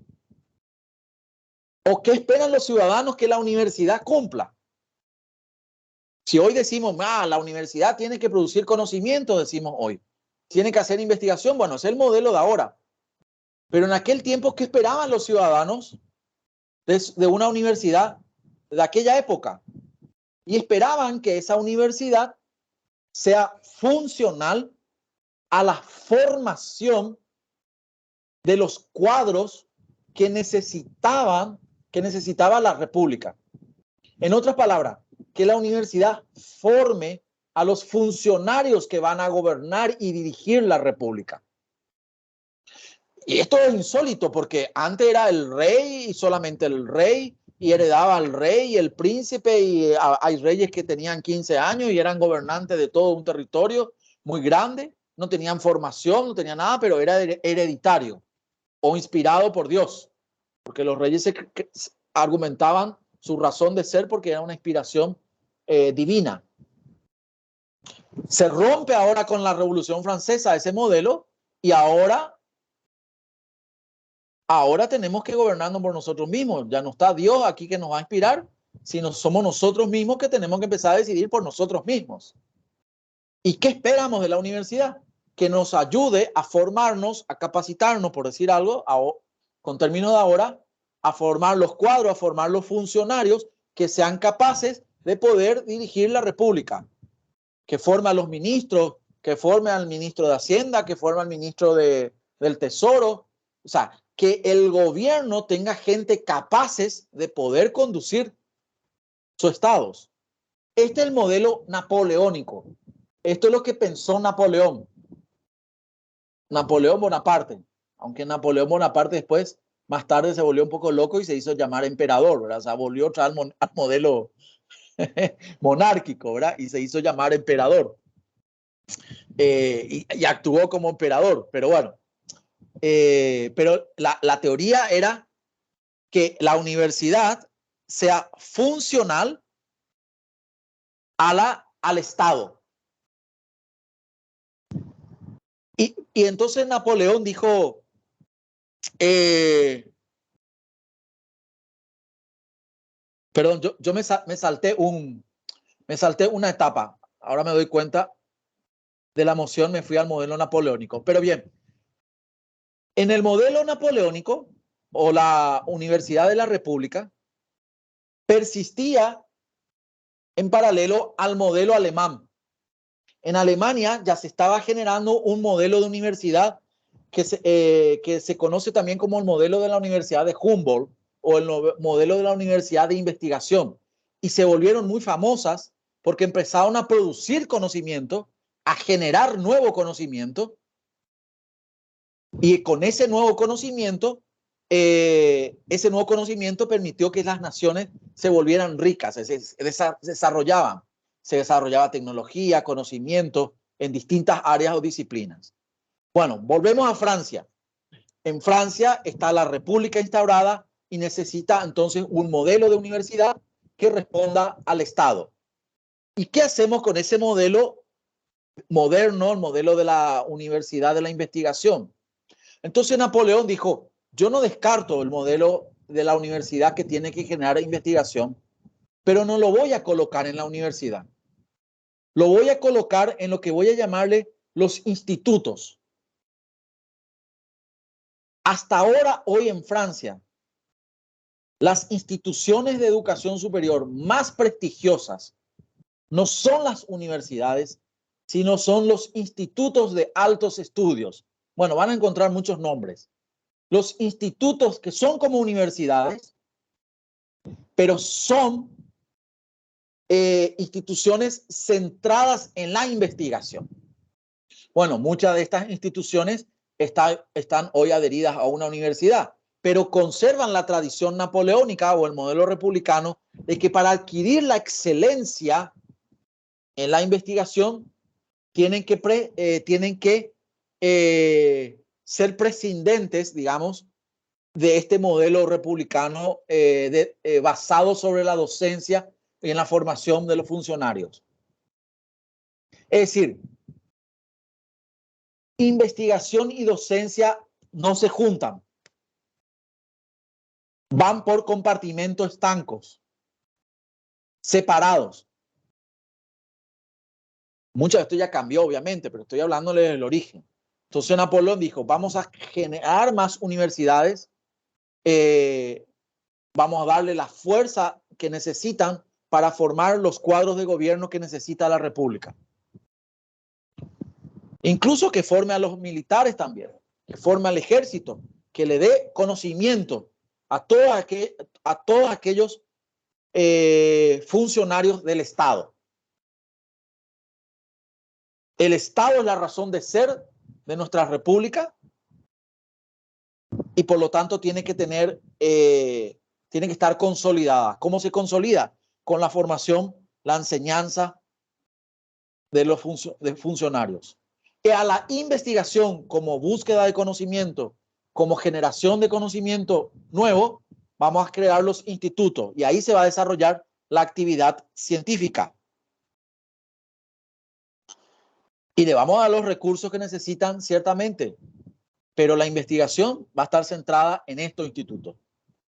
¿O qué esperan los ciudadanos que la universidad cumpla? Si hoy decimos, la universidad tiene que producir conocimiento, decimos hoy. Tiene que hacer investigación, bueno, es el modelo de ahora. Pero en aquel tiempo, ¿qué esperaban los ciudadanos de una universidad de aquella época? Y esperaban que esa universidad sea funcional a la formación de los cuadros que necesitaba la República. En otras palabras, que la universidad forme a los funcionarios que van a gobernar y dirigir la República. Y esto es insólito porque antes era el rey y solamente el rey, y heredaba al rey y el príncipe, y hay reyes que tenían 15 años y eran gobernantes de todo un territorio muy grande, no tenían formación, no tenían nada, pero era hereditario o inspirado por Dios, porque los reyes argumentaban su razón de ser porque era una inspiración divina. Se rompe ahora con la Revolución Francesa ese modelo y ahora tenemos que gobernarnos por nosotros mismos. Ya no está Dios aquí que nos va a inspirar, sino somos nosotros mismos que tenemos que empezar a decidir por nosotros mismos. ¿Y qué esperamos de la universidad? Que nos ayude a formarnos, a capacitarnos, por decir algo, con términos de ahora, a formar los cuadros, a formar los funcionarios que sean capaces de poder dirigir la República, que forme a los ministros, que forme al ministro de Hacienda, que forme al ministro del Tesoro. O sea, que el gobierno tenga gente capaces de poder conducir sus estados. Este es el modelo napoleónico. Esto es lo que pensó Napoleón Bonaparte. Aunque Napoleón Bonaparte después, más tarde, se volvió un poco loco y se hizo llamar emperador, ¿verdad? O sea, volvió otra vez al modelo monárquico, ¿verdad? Y se hizo llamar emperador. Y actuó como emperador, pero bueno. Pero la teoría era que la universidad sea funcional al Estado. Y entonces Napoleón dijo, perdón, yo me salté una etapa. Ahora me doy cuenta de la moción, me fui al modelo napoleónico. Pero bien, en el modelo napoleónico o la Universidad de la República persistía en paralelo al modelo alemán. En Alemania ya se estaba generando un modelo de universidad que se conoce también como el modelo de la Universidad de Humboldt o el modelo de la Universidad de Investigación. Y se volvieron muy famosas porque empezaron a producir conocimiento, a generar nuevo conocimiento. Y con ese nuevo conocimiento permitió que las naciones se volvieran ricas, se desarrollaban. Se desarrollaba tecnología, conocimiento en distintas áreas o disciplinas. Bueno, volvemos a Francia. En Francia está la República instaurada y necesita entonces un modelo de universidad que responda al Estado. ¿Y qué hacemos con ese modelo moderno, el modelo de la Universidad de la Investigación? Entonces Napoleón dijo, yo no descarto el modelo de la universidad que tiene que generar investigación, pero no lo voy a colocar en la universidad. Lo voy a colocar en lo que voy a llamarle los institutos. Hasta ahora, hoy en Francia, las instituciones de educación superior más prestigiosas no son las universidades, sino son los institutos de altos estudios. Bueno, van a encontrar muchos nombres. Los institutos que son como universidades, pero son instituciones centradas en la investigación. Bueno, muchas de estas instituciones están hoy adheridas a una universidad, pero conservan la tradición napoleónica o el modelo republicano de que para adquirir la excelencia en la investigación tienen que ser prescindentes, digamos, de este modelo republicano basado sobre la docencia y en la formación de los funcionarios. Es decir, investigación y docencia no se juntan. Van por compartimentos estancos, separados. Mucho de esto ya cambió, obviamente, pero estoy hablándole del origen. Entonces Napoleón dijo, vamos a generar más universidades, vamos a darle la fuerza que necesitan para formar los cuadros de gobierno que necesita la República. Incluso que forme a los militares también, que forme al ejército, que le dé conocimiento a todos aquellos funcionarios del Estado. El Estado es la razón de ser de nuestra República y por lo tanto tiene que estar consolidada. ¿Cómo se consolida? Con la formación, la enseñanza de los funcionarios. Y a la investigación como búsqueda de conocimiento, como generación de conocimiento nuevo, vamos a crear los institutos y ahí se va a desarrollar la actividad científica. Y le vamos a dar los recursos que necesitan, ciertamente, pero la investigación va a estar centrada en estos institutos.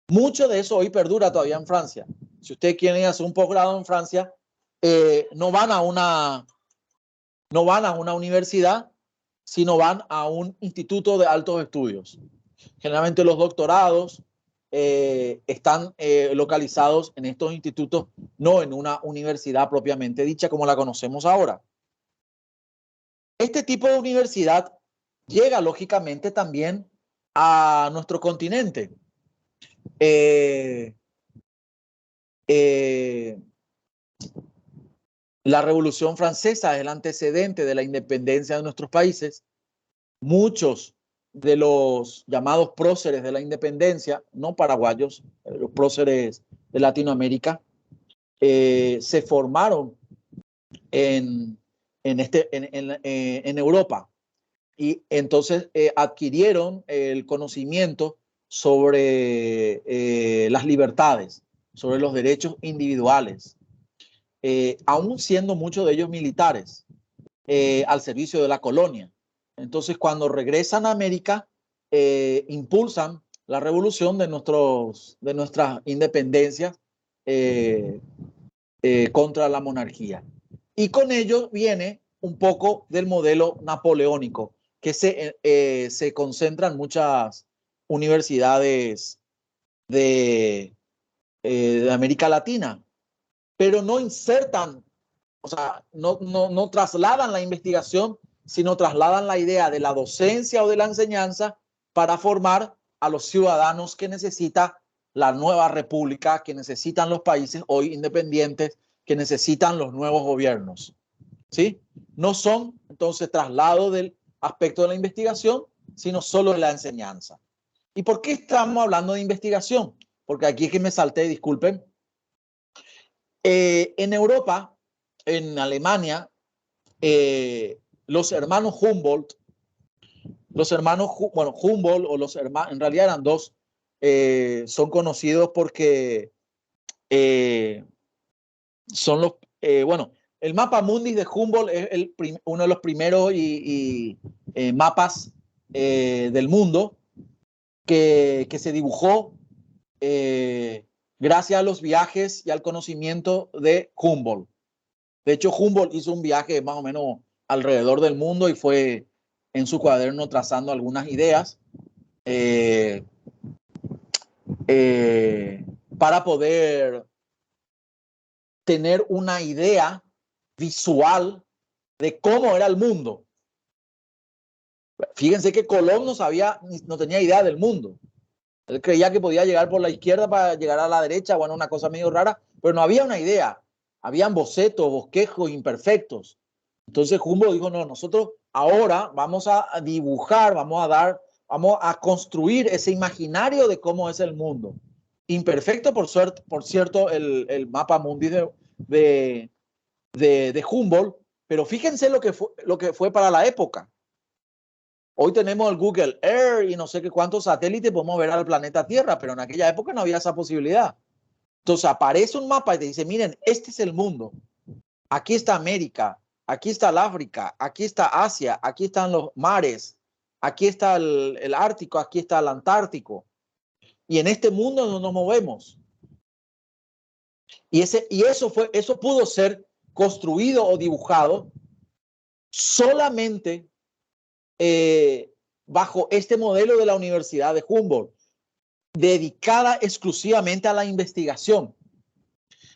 Mucho de eso hoy perdura todavía en Francia. Si ustedes quieren hacer un posgrado en Francia, no van a una universidad, sino van a un instituto de altos estudios. Generalmente los doctorados están localizados en estos institutos, no en una universidad propiamente dicha como la conocemos ahora. Este tipo de universidad llega lógicamente también a nuestro continente. La Revolución Francesa es el antecedente de la independencia de nuestros países. Muchos de los llamados próceres de la independencia, no paraguayos, los próceres de Latinoamérica, se formaron en Europa, y entonces adquirieron el conocimiento sobre las libertades, sobre los derechos individuales, aún siendo muchos de ellos militares, al servicio de la colonia. Entonces, cuando regresan a América, impulsan la revolución de nuestras independencias contra la monarquía. Y con ello viene un poco del modelo napoleónico, que se concentra en muchas universidades de América Latina, pero no insertan, o sea, no trasladan la investigación, sino trasladan la idea de la docencia o de la enseñanza para formar a los ciudadanos que necesita la nueva república, que necesitan los países hoy independientes, que necesitan los nuevos gobiernos. ¿Sí? No son entonces traslado del aspecto de la investigación, sino solo de la enseñanza. ¿Y por qué estamos hablando de investigación? Porque aquí es que me salté, disculpen. En Europa, en Alemania, los hermanos Humboldt, Humboldt o los hermanos, en realidad eran dos, son conocidos porque son los, el mapa mundi de Humboldt es uno de los primeros mapas del mundo que se dibujó gracias a los viajes y al conocimiento de Humboldt. De hecho, Humboldt hizo un viaje más o menos alrededor del mundo y fue en su cuaderno trazando algunas ideas para poder tener una idea visual de cómo era el mundo. Fíjense que Colón no tenía idea del mundo. Él creía que podía llegar por la izquierda para llegar a la derecha, bueno, una cosa medio rara, pero no había una idea. Habían bocetos, bosquejos imperfectos. Entonces Humboldt dijo, no, nosotros ahora vamos a dibujar, vamos a construir ese imaginario de cómo es el mundo. Imperfecto, por cierto, el mapa mundi de Humboldt, pero fíjense lo que fue para la época. Hoy tenemos el Google Earth y no sé qué cuántos satélites podemos ver al planeta Tierra, pero en aquella época no había esa posibilidad. Entonces aparece un mapa y te dice, miren, este es el mundo. Aquí está América, aquí está el África, aquí está Asia, aquí están los mares, aquí está el Ártico, aquí está el Antártico. Y en este mundo no nos movemos. Y eso pudo ser construido o dibujado solamente bajo este modelo de la Universidad de Humboldt, dedicada exclusivamente a la investigación,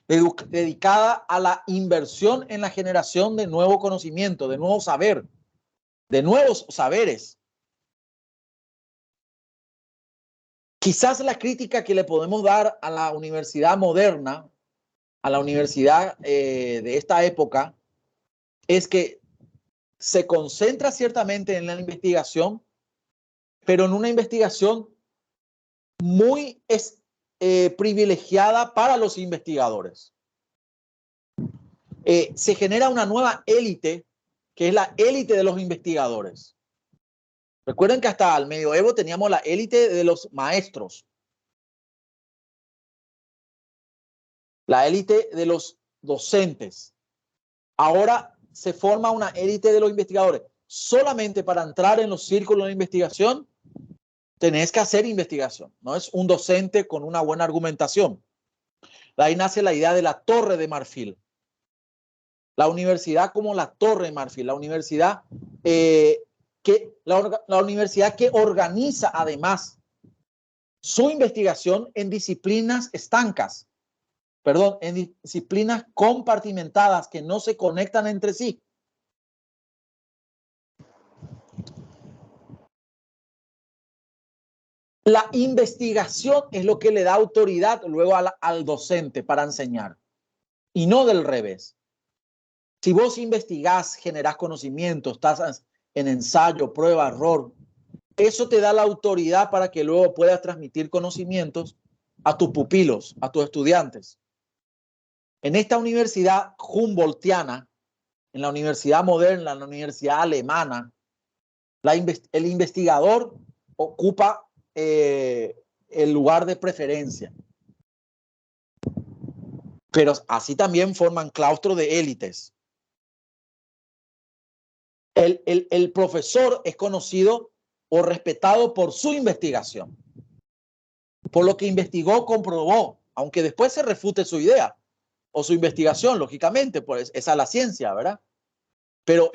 dedicada a la inversión en la generación de nuevo conocimiento, de nuevo saber, de nuevos saberes. Quizás la crítica que le podemos dar a la universidad moderna, a la universidad de esta época, es que se concentra ciertamente en la investigación, pero en una investigación muy privilegiada para los investigadores. Se genera una nueva élite, que es la élite de los investigadores. Recuerden que hasta el medioevo teníamos la élite de los maestros, la élite de los docentes. Ahora se forma una élite de los investigadores. Solamente para entrar en los círculos de investigación, tenés que hacer investigación. No es un docente con una buena argumentación. De ahí nace la idea de la Torre de Marfil. La universidad como la Torre de Marfil, la universidad la universidad que organiza además su investigación en disciplinas estancas, en disciplinas compartimentadas que no se conectan entre sí. La investigación es lo que le da autoridad luego al docente para enseñar y no del revés. Si vos investigás, generás conocimientos, estás en ensayo, prueba, error, eso te da la autoridad para que luego puedas transmitir conocimientos a tus pupilos, a tus estudiantes. En esta universidad humboldtiana, en la universidad moderna, en la universidad alemana, el investigador ocupa el lugar de preferencia. Pero así también forman claustros de élites. El profesor es conocido o respetado por su investigación. Por lo que investigó, comprobó, aunque después se refute su idea o su investigación, lógicamente, pues esa es la ciencia, ¿verdad? Pero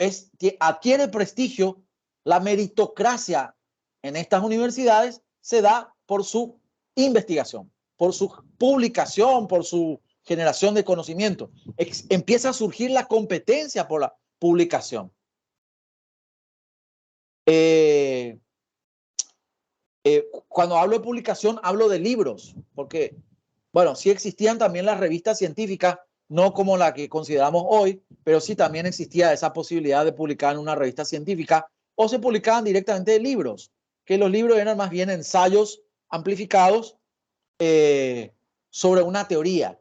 adquiere prestigio, la meritocracia en estas universidades se da por su investigación, por su publicación, por su generación de conocimiento. Empieza a surgir la competencia por la publicación. Cuando hablo de publicación, hablo de libros, porque, bueno, sí existían también las revistas científicas, no como la que consideramos hoy, pero sí también existía esa posibilidad de publicar en una revista científica o se publicaban directamente libros, que los libros eran más bien ensayos amplificados sobre una teoría.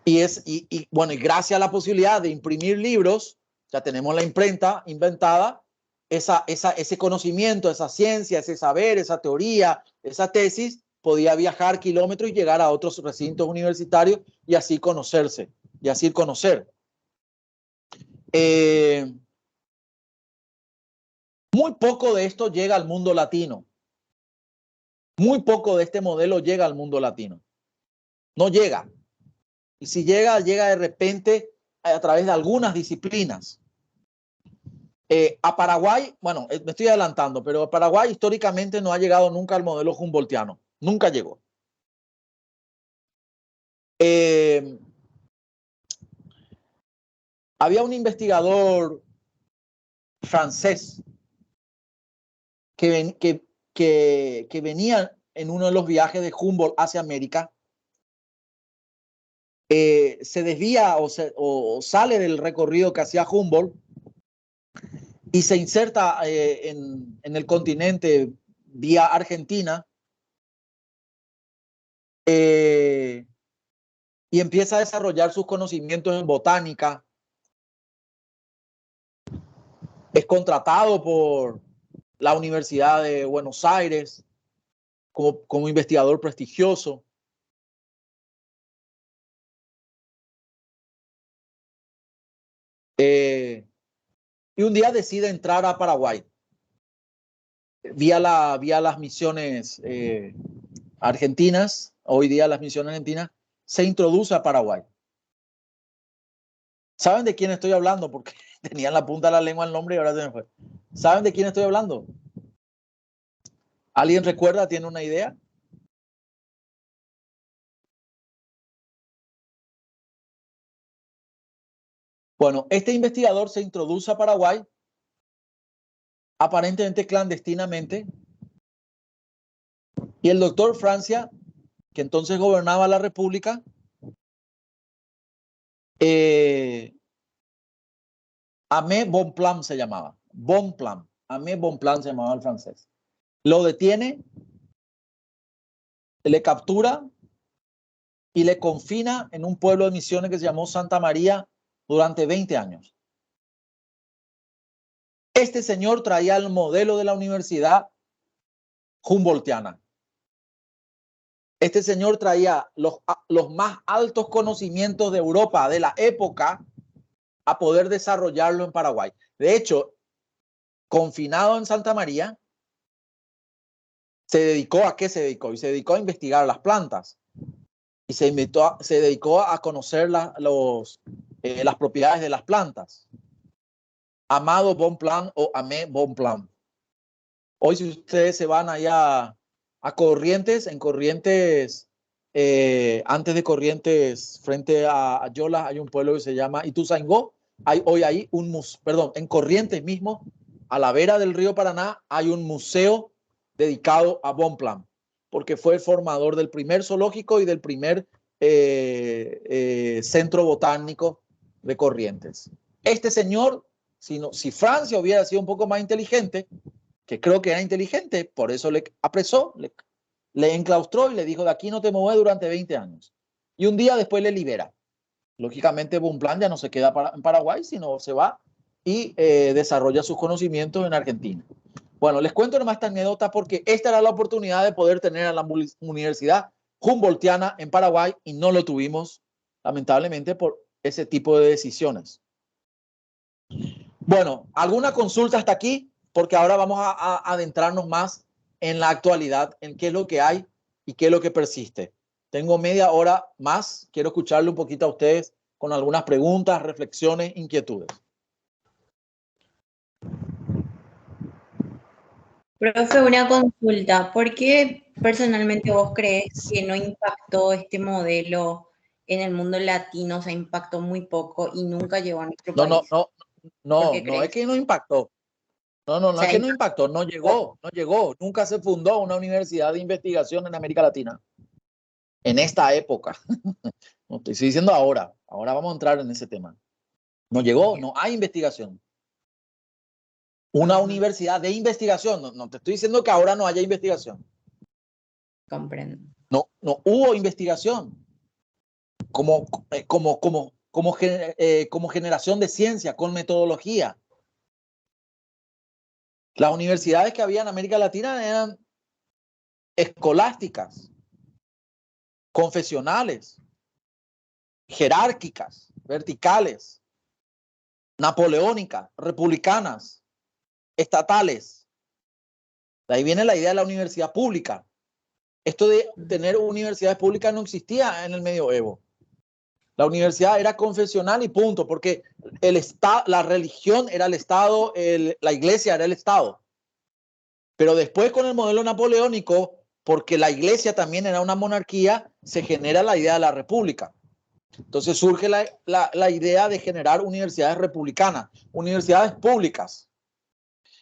Y bueno, y gracias a la posibilidad de imprimir libros, ya tenemos la imprenta inventada, ese conocimiento, esa ciencia, ese saber, esa teoría, esa tesis, podía viajar kilómetros y llegar a otros recintos universitarios y así conocerse, y así conocer. Muy poco de esto llega al mundo latino. Muy poco de este modelo llega al mundo latino. No llega. Y si llega, llega de repente a través de algunas disciplinas. A Paraguay, bueno, me estoy adelantando, pero a Paraguay históricamente no ha llegado nunca al modelo humboldtiano. Nunca llegó. Había un investigador francés que venía en uno de los viajes de Humboldt hacia América. Se desvía o sale del recorrido que hacía Humboldt y se inserta en el continente vía Argentina y empieza a desarrollar sus conocimientos en botánica. Es contratado por la Universidad de Buenos Aires como investigador prestigioso. Y un día decide entrar a Paraguay vía las misiones argentinas. Hoy día las misiones argentinas se introduce a Paraguay. ¿Saben de quién estoy hablando? Porque tenía en la punta de la lengua el nombre y ahora se me fue. ¿Saben de quién estoy hablando? ¿Alguien recuerda? ¿Tiene una idea? Bueno, este investigador se introduce a Paraguay aparentemente clandestinamente y el doctor Francia, que entonces gobernaba la República, Aimé Bonpland se llamaba. Bonpland. Aimé Bonpland se llamaba el francés. Lo detiene, le captura y le confina en un pueblo de Misiones que se llamó Santa María durante 20 años. Este señor traía el modelo de la universidad humboldtiana. Este señor traía los más altos conocimientos de Europa de la época a poder desarrollarlo en Paraguay. De hecho, confinado en Santa María, ¿se dedicó a qué se dedicó? Y se dedicó a investigar las plantas. Y se dedicó a conocer las propiedades de las plantas. Amado Bonpland o Amé Bonpland. Hoy si ustedes se van allá a Corrientes, en Corrientes, antes de Corrientes, frente a Yola, hay un pueblo que se llama Ituzaingó. Hay hoy ahí en Corrientes mismo, a la vera del río Paraná, hay un museo dedicado a Bonpland, porque fue el formador del primer zoológico y del primer centro botánico de Corrientes. Este señor, si Francia hubiera sido un poco más inteligente, que creo que era inteligente, por eso le apresó, le enclaustró y le dijo, de aquí no te mueves durante 20 años. Y un día después le libera. Lógicamente, Bonpland ya no se queda en Paraguay, sino se va y desarrolla sus conocimientos en Argentina. Bueno, les cuento nomás esta anécdota porque esta era la oportunidad de poder tener a la Universidad Humboldtiana en Paraguay y no lo tuvimos, lamentablemente, por ese tipo de decisiones. Bueno, ¿alguna consulta hasta aquí? Porque ahora vamos a adentrarnos más en la actualidad, en qué es lo que hay y qué es lo que persiste. Tengo media hora más, quiero escucharle un poquito a ustedes con algunas preguntas, reflexiones, inquietudes. Profe, una consulta. ¿Por qué personalmente vos crees que no impactó este modelo en el mundo latino? O sea, impactó muy poco y nunca llegó a nuestro país. No es que no impactó. No es que no impactó, no llegó. Nunca se fundó una universidad de investigación en América Latina. En esta época. No estoy diciendo ahora. Ahora vamos a entrar en ese tema. No llegó, no hay investigación. Una universidad de investigación. No te estoy diciendo que ahora no haya investigación. Comprendo. No hubo investigación. Como generación de ciencia, con metodología. Las universidades que había en América Latina eran escolásticas, confesionales, jerárquicas, verticales, napoleónicas, republicanas, estatales. De ahí viene la idea de la universidad pública. Esto de tener universidades públicas no existía en el medioevo. La universidad era confesional y punto, porque la religión era el Estado, la iglesia era el Estado. Pero después con el modelo napoleónico, porque la iglesia también era una monarquía, se genera la idea de la república. Entonces surge la idea de generar universidades republicanas, universidades públicas.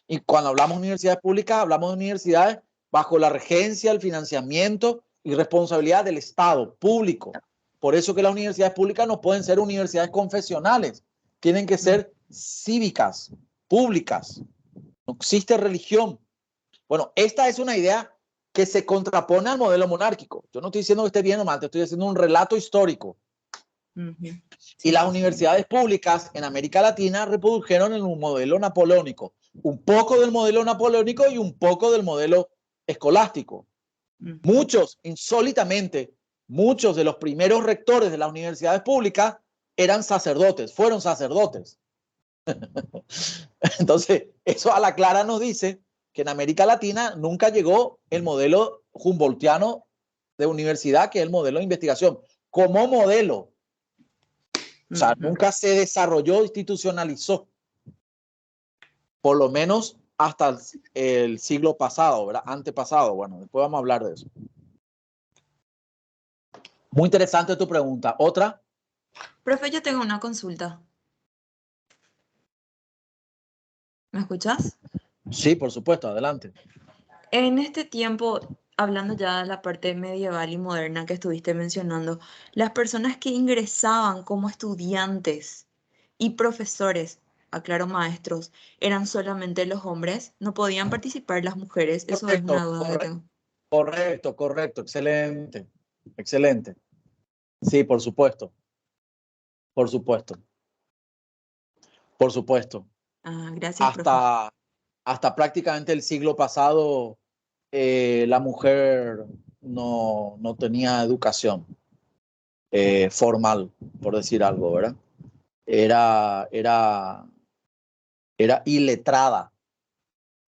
Y cuando hablamos de universidades públicas, hablamos de universidades bajo la regencia, el financiamiento y responsabilidad del Estado público. Por eso que las universidades públicas no pueden ser universidades confesionales, tienen que ser cívicas, públicas. No existe religión. Bueno, esta es una idea que se contrapone al modelo monárquico. Yo no estoy diciendo que esté bien o mal, te estoy haciendo un relato histórico. Y las universidades públicas en América Latina reprodujeron en un modelo napoleónico. Un poco del modelo napoleónico y un poco del modelo escolástico. Muchos, insólitamente, muchos de los primeros rectores de las universidades públicas eran sacerdotes, fueron sacerdotes. Entonces, eso a la clara nos dice que en América Latina nunca llegó el modelo humboldtiano de universidad, que es el modelo de investigación, como modelo. O sea, nunca se desarrolló, institucionalizó. Por lo menos hasta el siglo pasado, ¿verdad? Antepasado. Bueno, después vamos a hablar de eso. Muy interesante tu pregunta. ¿Otra? Profe, yo tengo una consulta. ¿Me escuchas? Sí, por supuesto, adelante. En este tiempo, hablando ya de la parte medieval y moderna que estuviste mencionando, las personas que ingresaban como estudiantes y profesores, aclaro maestros, eran solamente los hombres, no podían participar las mujeres. Eso es una duda que tengo. Correcto, excelente, excelente. Sí, por supuesto. Por supuesto. Por supuesto. Gracias, hasta prácticamente el siglo pasado, la mujer no tenía educación formal, por decir algo, ¿verdad? Era iletrada.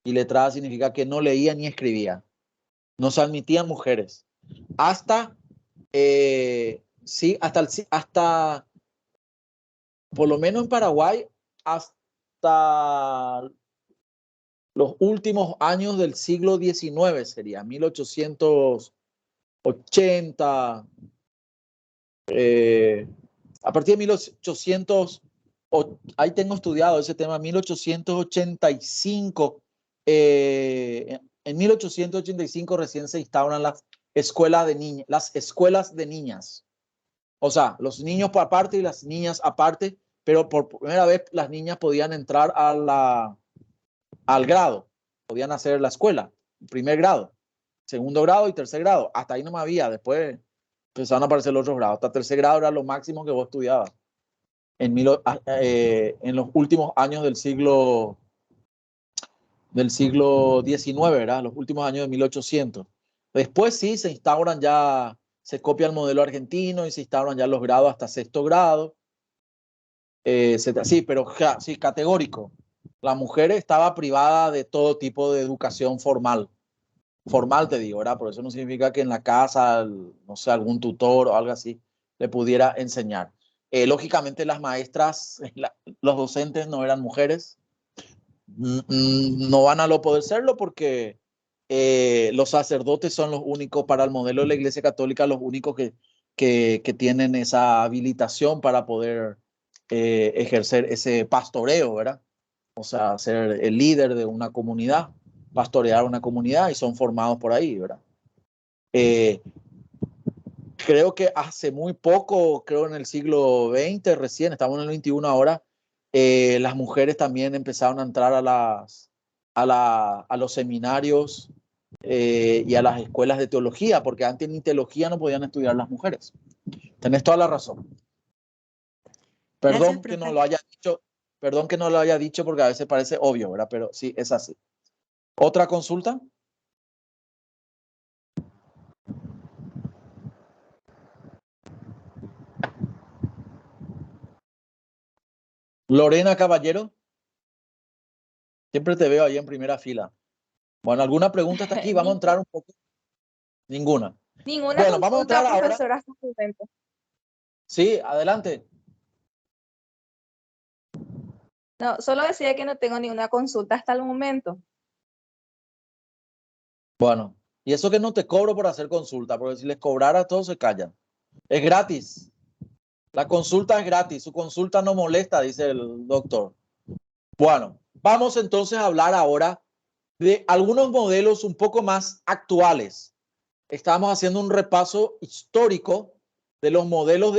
Iletrada significa que no leía ni escribía. No se admitían mujeres. Hasta, sí, hasta, por lo menos en Paraguay, hasta los últimos años del siglo XIX, sería 1880, a partir de 1800, ahí tengo estudiado ese tema, 1885, en 1885 recién se instauran las escuelas de niñas. O sea, los niños por aparte y las niñas aparte, pero por primera vez las niñas podían entrar al grado, podían hacer la escuela, primer grado, segundo grado y tercer grado. Hasta ahí no me había, después empezaron a aparecer los otros grados. Hasta tercer grado era lo máximo que vos estudiabas en los últimos años del siglo XIX, ¿verdad? Los últimos años de 1800. Después sí se instauran ya, se copia el modelo argentino y se instauran ya los grados hasta sexto grado. Sí, pero sí, categórico. La mujer estaba privada de todo tipo de educación formal. Formal, te digo, ¿verdad? Por eso no significa que en la casa, no sé, algún tutor o algo así le pudiera enseñar. Lógicamente las maestras, los docentes no eran mujeres. No van a poder serlo porque los sacerdotes son los únicos, para el modelo de la Iglesia Católica, los únicos que tienen esa habilitación para poder ejercer ese pastoreo, ¿verdad? O sea, ser el líder de una comunidad, pastorear una comunidad, y son formados por ahí, ¿verdad? Creo que hace muy poco, creo en el siglo XX, recién, estamos en el XXI ahora, las mujeres también empezaron a entrar a los seminarios y a las escuelas de teología, porque antes ni teología no podían estudiar las mujeres. Tenés toda la razón. Perdón que no lo haya dicho, perdón que no lo haya dicho porque a veces parece obvio, ¿verdad? Pero sí, es así. ¿Otra consulta? Lorena Caballero. Siempre te veo ahí en primera fila. Bueno, ¿alguna pregunta hasta aquí? Vamos a entrar un poco. Ninguna. Ninguna Bueno, vamos a consulta, entrar ahora. profesora, hasta el momento. Sí, adelante. No, solo decía que no tengo ninguna consulta hasta el momento. Bueno, y eso que no te cobro por hacer consulta, porque si les cobrara todos se callan. Es gratis. La consulta es gratis. Su consulta no molesta, dice el doctor. Bueno, vamos entonces a hablar ahora de algunos modelos un poco más actuales. Estamos haciendo un repaso histórico de los modelos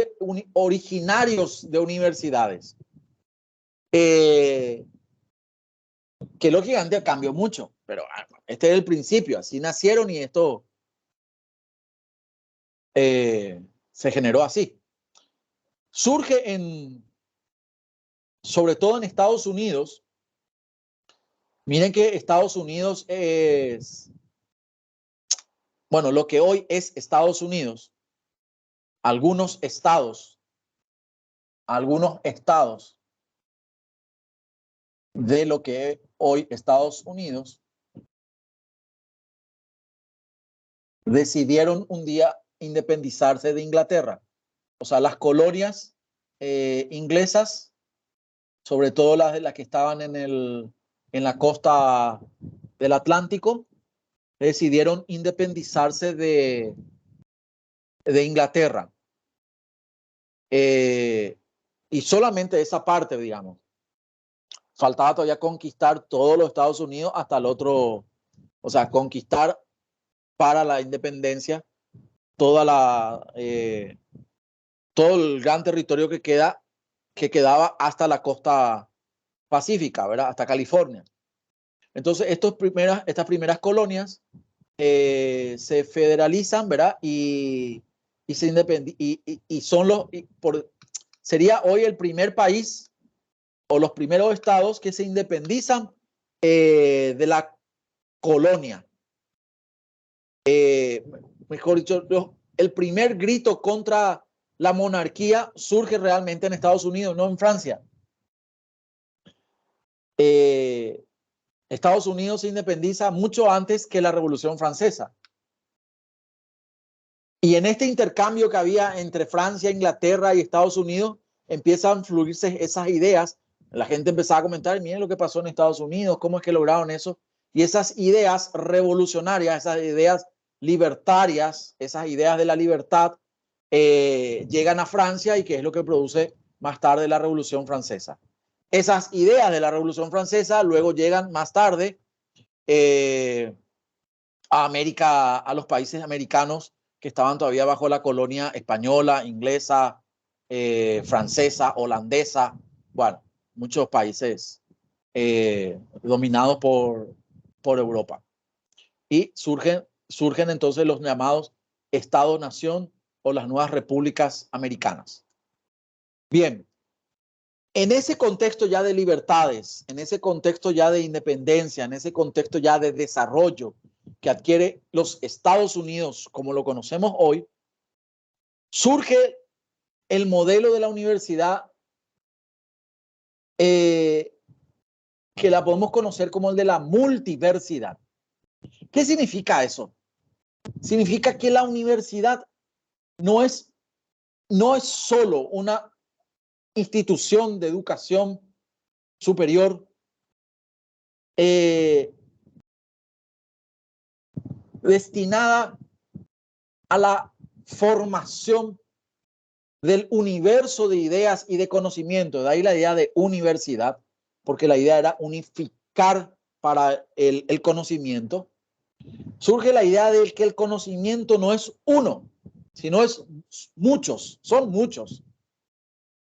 originarios de universidades. Que lógicamente cambió mucho, pero este es el principio, así nacieron y esto se generó así. Surge sobre todo en Estados Unidos. Miren que Estados Unidos es, bueno, lo que hoy es Estados Unidos, algunos estados de lo que hoy Estados Unidos decidieron un día independizarse de Inglaterra. O sea, las colonias inglesas, sobre todo las que estaban en la costa del Atlántico, decidieron independizarse de Inglaterra. Y solamente esa parte, digamos. Faltaba todavía conquistar todos los Estados Unidos hasta el otro, o sea, conquistar para la independencia todo el gran territorio que quedaba hasta la costa pacífica, ¿verdad? Hasta California. Entonces, estas primeras colonias se federalizan, ¿verdad? Y se y son sería hoy el primer país o los primeros estados que se independizan de la colonia. mejor dicho, el primer grito contra la monarquía surge realmente en Estados Unidos, no en Francia. Estados Unidos se independiza mucho antes que la Revolución Francesa. Y en este intercambio que había entre Francia, Inglaterra y Estados Unidos, empiezan a fluirse esas ideas. La gente empezaba a comentar, miren lo que pasó en Estados Unidos, cómo es que lograron eso. Y esas ideas revolucionarias, esas ideas libertarias, esas ideas de la libertad, llegan a Francia y que es lo que produce más tarde la Revolución Francesa. Esas ideas de la Revolución Francesa luego llegan más tarde a América, a los países americanos que estaban todavía bajo la colonia española, inglesa, francesa, holandesa, bueno, muchos países dominados por Europa. Y surgen entonces los llamados Estado-Nación o las nuevas repúblicas americanas. Bien, en ese contexto ya de libertades, en ese contexto ya de independencia, en ese contexto ya de desarrollo que adquiere los Estados Unidos como lo conocemos hoy, surge el modelo de la universidad que la podemos conocer como el de la multiversidad. ¿Qué significa eso? Significa que la universidad no es solo una institución de educación superior destinada a la formación del universo de ideas y de conocimiento. De ahí la idea de universidad, porque la idea era unificar para el conocimiento. Surge la idea de que el conocimiento no es uno, sino es muchos, son muchos.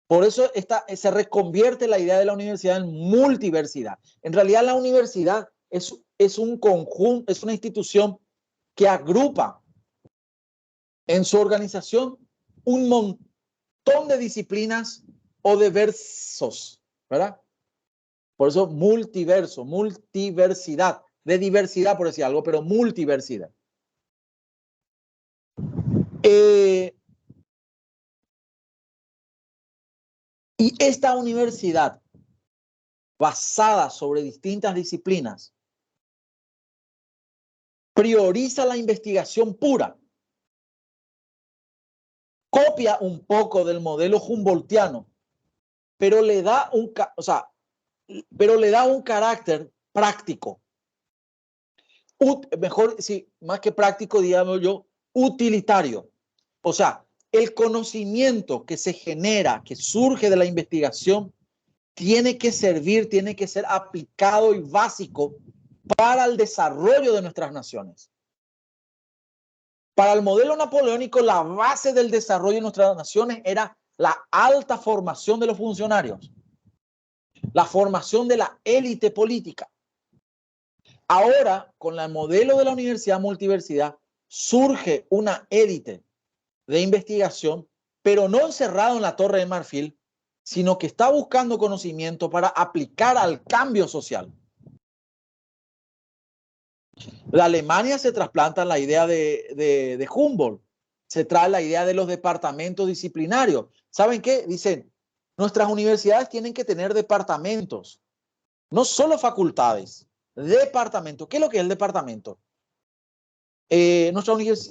Por eso se reconvierte la idea de la universidad en multiversidad. En realidad la universidad es un conjunto, es una institución que agrupa en su organización un montón de disciplinas o de versos, ¿verdad? Por eso multiverso, multiversidad, de diversidad por decir algo, pero multiversidad. Y esta universidad, basada sobre distintas disciplinas, prioriza la investigación pura, copia un poco del modelo humboldtiano, pero le da un carácter práctico. Mejor, sí, más que práctico, digamos yo, utilitario. O sea, el conocimiento que se genera, que surge de la investigación, tiene que servir, tiene que ser aplicado y básico para el desarrollo de nuestras naciones. Para el modelo napoleónico, la base del desarrollo de nuestras naciones era la alta formación de los funcionarios, la formación de la élite política. Ahora, con el modelo de la universidad multiversidad, surge una élite de investigación, pero no encerrado en la Torre de Marfil, sino que está buscando conocimiento para aplicar al cambio social. La Alemania se trasplanta la idea de Humboldt, se trae la idea de los departamentos disciplinarios. ¿Saben qué? Dicen, nuestras universidades tienen que tener departamentos, no solo facultades, departamentos. ¿Qué es lo que es el departamento?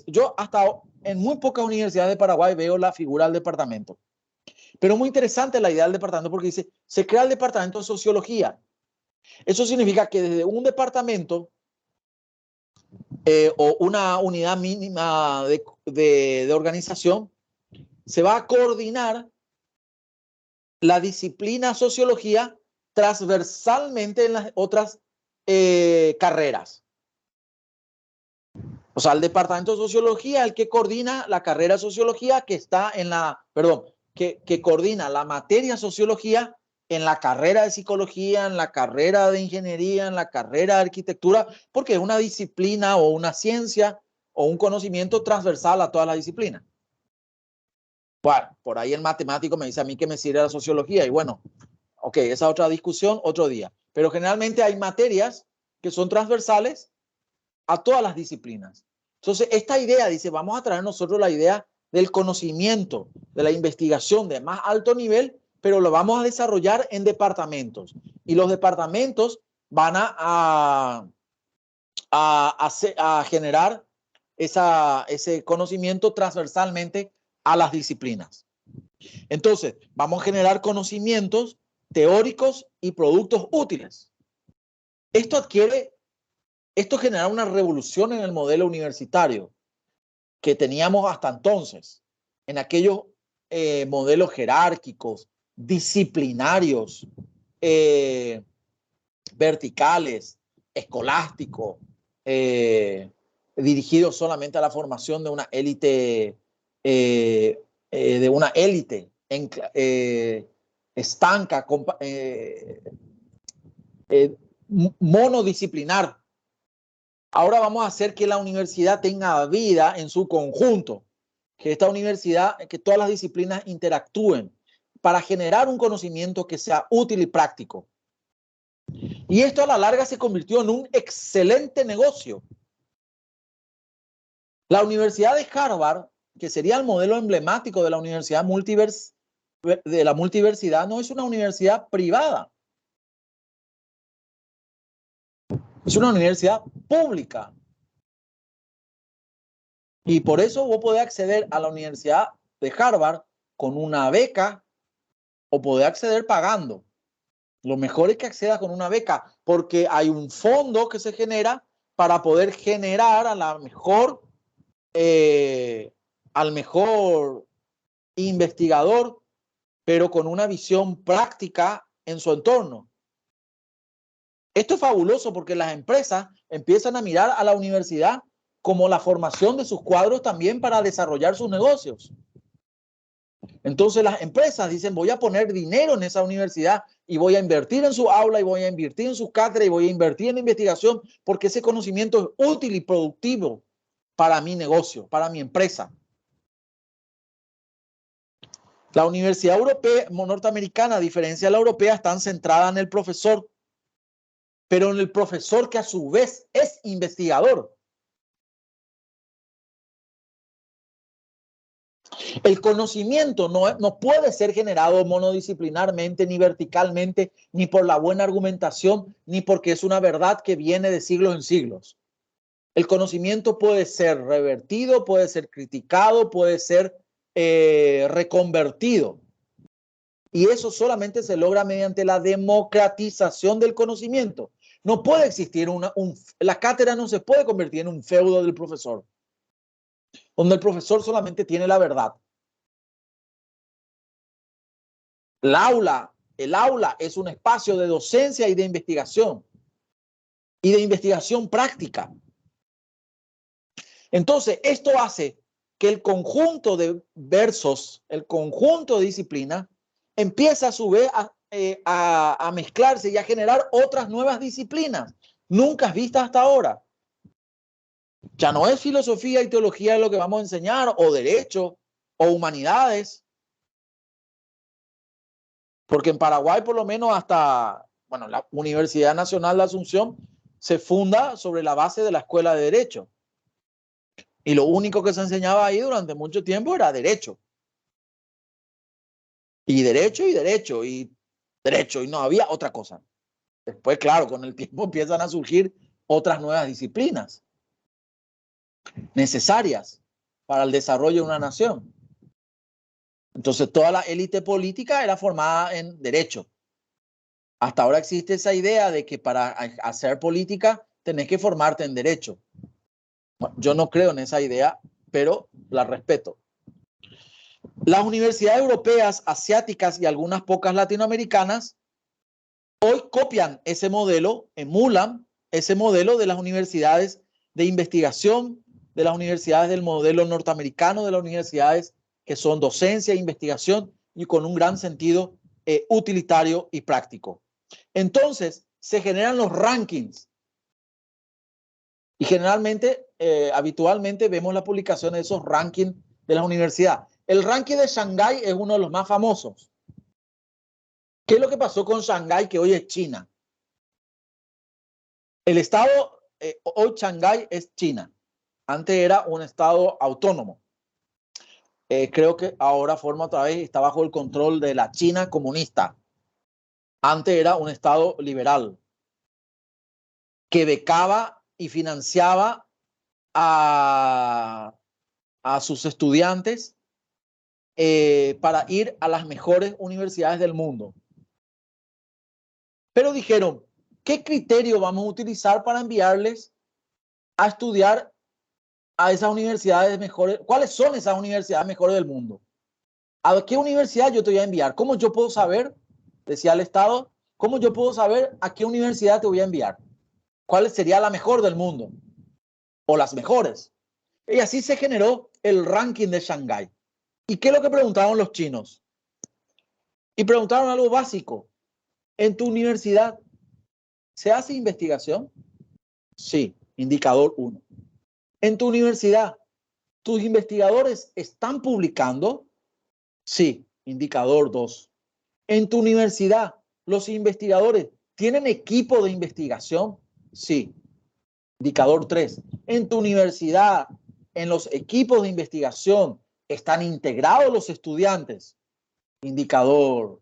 Yo hasta en muy pocas universidades de Paraguay veo la figura del departamento. Pero muy interesante la idea del departamento porque dice, se crea el departamento de sociología. Eso significa que desde un departamento o una unidad mínima de organización se va a coordinar la disciplina sociología transversalmente en las otras carreras. O sea, el departamento de sociología es el que coordina la carrera de sociología que está en la, que coordina la materia sociología en la carrera de psicología, en la carrera de ingeniería, en la carrera de arquitectura, porque es una disciplina o una ciencia o un conocimiento transversal a todas las disciplinas. Bueno, por ahí el matemático me dice a mí que me sirve la sociología y bueno, ok, esa es otra discusión, otro día. Pero generalmente hay materias que son transversales a todas las disciplinas. Entonces, esta idea dice, vamos a traer nosotros la idea del conocimiento, de la investigación de más alto nivel, pero lo vamos a desarrollar en departamentos. Y los departamentos van a generar ese conocimiento transversalmente a las disciplinas. Entonces, vamos a generar conocimientos teóricos y productos útiles. Esto genera una revolución en el modelo universitario que teníamos hasta entonces, en aquellos modelos jerárquicos, disciplinarios, verticales, escolásticos, dirigidos solamente a la formación de una élite, estanca, monodisciplinar. Ahora vamos a hacer que la universidad tenga vida en su conjunto, que esta universidad, que todas las disciplinas interactúen para generar un conocimiento que sea útil y práctico. Y esto a la larga se convirtió en un excelente negocio. La Universidad de Harvard, que sería el modelo emblemático de la universidad multiversidad, no es una universidad privada. Es una universidad pública. Y por eso vos podés acceder a la Universidad de Harvard con una beca o podés acceder pagando. Lo mejor es que accedas con una beca porque hay un fondo que se genera para poder generar al mejor investigador, pero con una visión práctica en su entorno. Esto es fabuloso porque las empresas empiezan a mirar a la universidad como la formación de sus cuadros también para desarrollar sus negocios. Entonces las empresas dicen, voy a poner dinero en esa universidad y voy a invertir en su aula y voy a invertir en sus cátedras y voy a invertir en investigación porque ese conocimiento es útil y productivo para mi negocio, para mi empresa. La universidad europea, norteamericana, a diferencia de la europea, están centradas en el profesor, pero en el profesor que a su vez es investigador. El conocimiento no puede ser generado monodisciplinarmente, ni verticalmente, ni por la buena argumentación, ni porque es una verdad que viene de siglos en siglos. El conocimiento puede ser revertido, puede ser criticado, puede ser reconvertido. Y eso solamente se logra mediante la democratización del conocimiento. No puede existir la cátedra no se puede convertir en un feudo del profesor, donde el profesor solamente tiene la verdad. El aula es un espacio de docencia y de investigación práctica. Entonces, esto hace que el conjunto de versos, el conjunto de disciplinas, empieza a su vez a mezclarse y a generar otras nuevas disciplinas, nunca vistas hasta ahora. Ya no es filosofía y teología lo que vamos a enseñar, o derecho, o humanidades. Porque en Paraguay, por lo menos hasta, bueno, la Universidad Nacional de Asunción se funda sobre la base de la Escuela de Derecho. Y lo único que se enseñaba ahí durante mucho tiempo era derecho. Y derecho, y derecho, y derecho, y no había otra cosa. Después, claro, con el tiempo empiezan a surgir otras nuevas disciplinas necesarias para el desarrollo de una nación. Entonces, toda la élite política era formada en derecho. Hasta ahora existe esa idea de que para hacer política tenés que formarte en derecho. Bueno, yo no creo en esa idea, pero la respeto. Las universidades europeas, asiáticas y algunas pocas latinoamericanas hoy copian ese modelo, emulan ese modelo de las universidades de investigación, de las universidades del modelo norteamericano, de las universidades que son docencia e investigación y con un gran sentido utilitario y práctico. Entonces, se generan los rankings y generalmente, habitualmente vemos la publicación de esos rankings de las universidades. El ranking de Shanghái es uno de los más famosos. ¿Qué es lo que pasó con Shanghái, que hoy es China? El estado, hoy Shanghái es China. Antes era un estado autónomo. Creo que ahora forma otra vez, está bajo el control de la China comunista. Antes era un estado liberal que becaba y financiaba a sus estudiantes para ir a las mejores universidades del mundo. Pero dijeron, ¿qué criterio vamos a utilizar para enviarles a estudiar a esas universidades mejores? ¿Cuáles son esas universidades mejores del mundo? ¿A qué universidad yo te voy a enviar? ¿Cómo yo puedo saber, decía el Estado, cómo yo puedo saber a qué universidad te voy a enviar? ¿Cuál sería la mejor del mundo? O las mejores. Y así se generó el ranking de Shanghái. ¿Y qué es lo que preguntaron los chinos? Y preguntaron algo básico. ¿En tu universidad se hace investigación? Sí, indicador 1. ¿En tu universidad tus investigadores están publicando? Sí, indicador 2. ¿En tu universidad los investigadores tienen equipo de investigación? Sí, indicador 3. ¿En tu universidad, en los equipos de investigación, están integrados los estudiantes? Indicador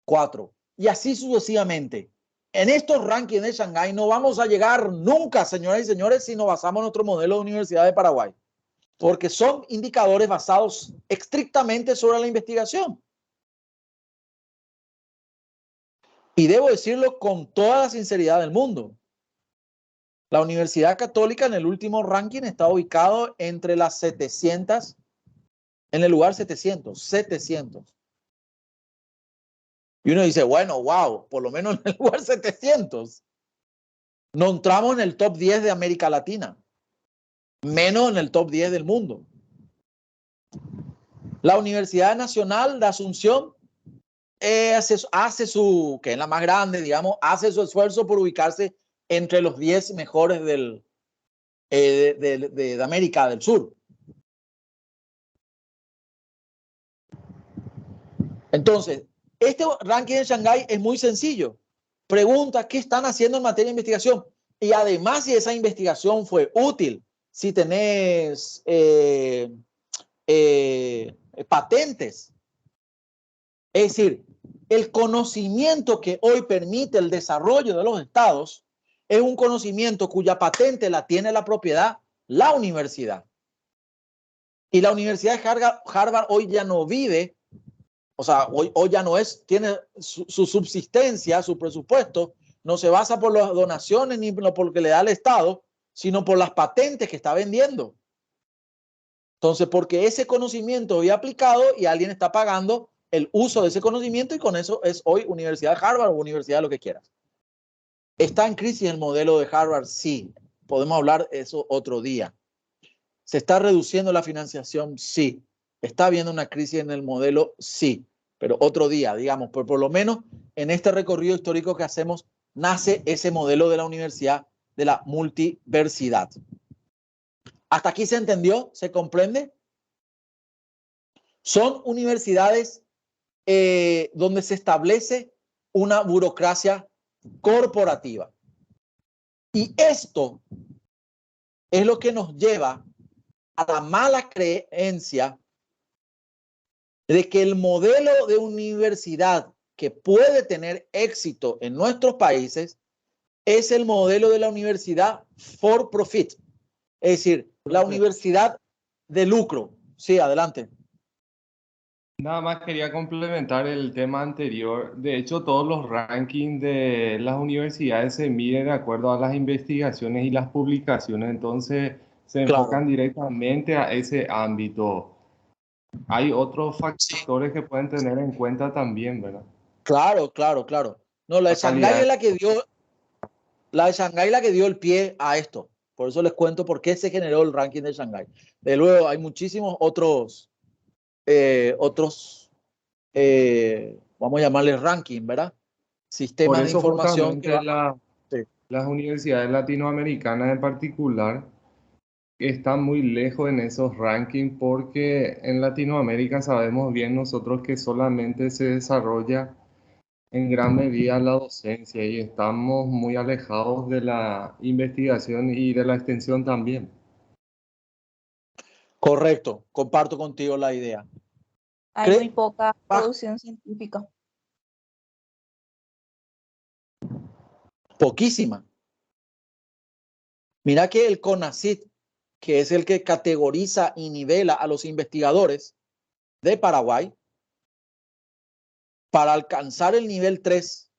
4. Y así sucesivamente. En estos rankings de Shanghái no vamos a llegar nunca, señoras y señores, si nos basamos en nuestro modelo de Universidad de Paraguay, porque son indicadores basados estrictamente sobre la investigación. Y debo decirlo con toda la sinceridad del mundo. La Universidad Católica en el último ranking está ubicado entre las 700, en el lugar 700. Y uno dice, bueno, wow, por lo menos en el lugar 700. No entramos en el top 10 de América Latina, menos en el top 10 del mundo. La Universidad Nacional de Asunción hace su, que es la más grande, digamos, hace su esfuerzo por ubicarse entre los 10 mejores de América del Sur. Entonces, este ranking de Shanghái es muy sencillo. Pregunta qué están haciendo en materia de investigación. Y además, si esa investigación fue útil, si tenés patentes. Es decir, el conocimiento que hoy permite el desarrollo de los estados es un conocimiento cuya patente la tiene la propiedad, la universidad. Y la Universidad de Harvard hoy ya no vive, o sea, hoy ya no es, tiene su subsistencia, su presupuesto, no se basa por las donaciones ni por lo que le da el Estado, sino por las patentes que está vendiendo. Entonces, porque ese conocimiento hoy aplicado y alguien está pagando el uso de ese conocimiento y con eso es hoy Universidad de Harvard o Universidad de lo que quieras. ¿Está en crisis el modelo de Harvard? Sí. Podemos hablar de eso otro día. ¿Se está reduciendo la financiación? Sí. ¿Está habiendo una crisis en el modelo? Sí. Pero otro día, digamos, por lo menos en este recorrido histórico que hacemos, nace ese modelo de la universidad, de la multiversidad. ¿Hasta aquí se entendió? ¿Se comprende? Son universidades donde se establece una burocracia corporativa. Y esto es lo que nos lleva a la mala creencia de que el modelo de universidad que puede tener éxito en nuestros países es el modelo de la universidad for profit. Es decir, la universidad de lucro. Sí, adelante. Nada más quería complementar el tema anterior. De hecho, todos los rankings de las universidades se miden de acuerdo a las investigaciones y las publicaciones, entonces se enfocan directamente a ese ámbito. Hay otros factores que pueden tener en cuenta también, ¿verdad? Claro. No, la de Shanghái es la que dio el pie a esto. Por eso les cuento por qué se generó el ranking de Shanghái. De luego, hay muchísimos otros, vamos a llamarles ranking, ¿verdad? Sistemas de información. Las universidades latinoamericanas en particular están muy lejos en esos rankings porque en Latinoamérica sabemos bien nosotros que solamente se desarrolla en gran medida la docencia y estamos muy alejados de la investigación y de la extensión también. Correcto, comparto contigo la idea. Hay muy poca Ah. producción científica. Poquísima. Mira que el CONACYT, que es el que categoriza y nivela a los investigadores de Paraguay, para alcanzar el nivel 3,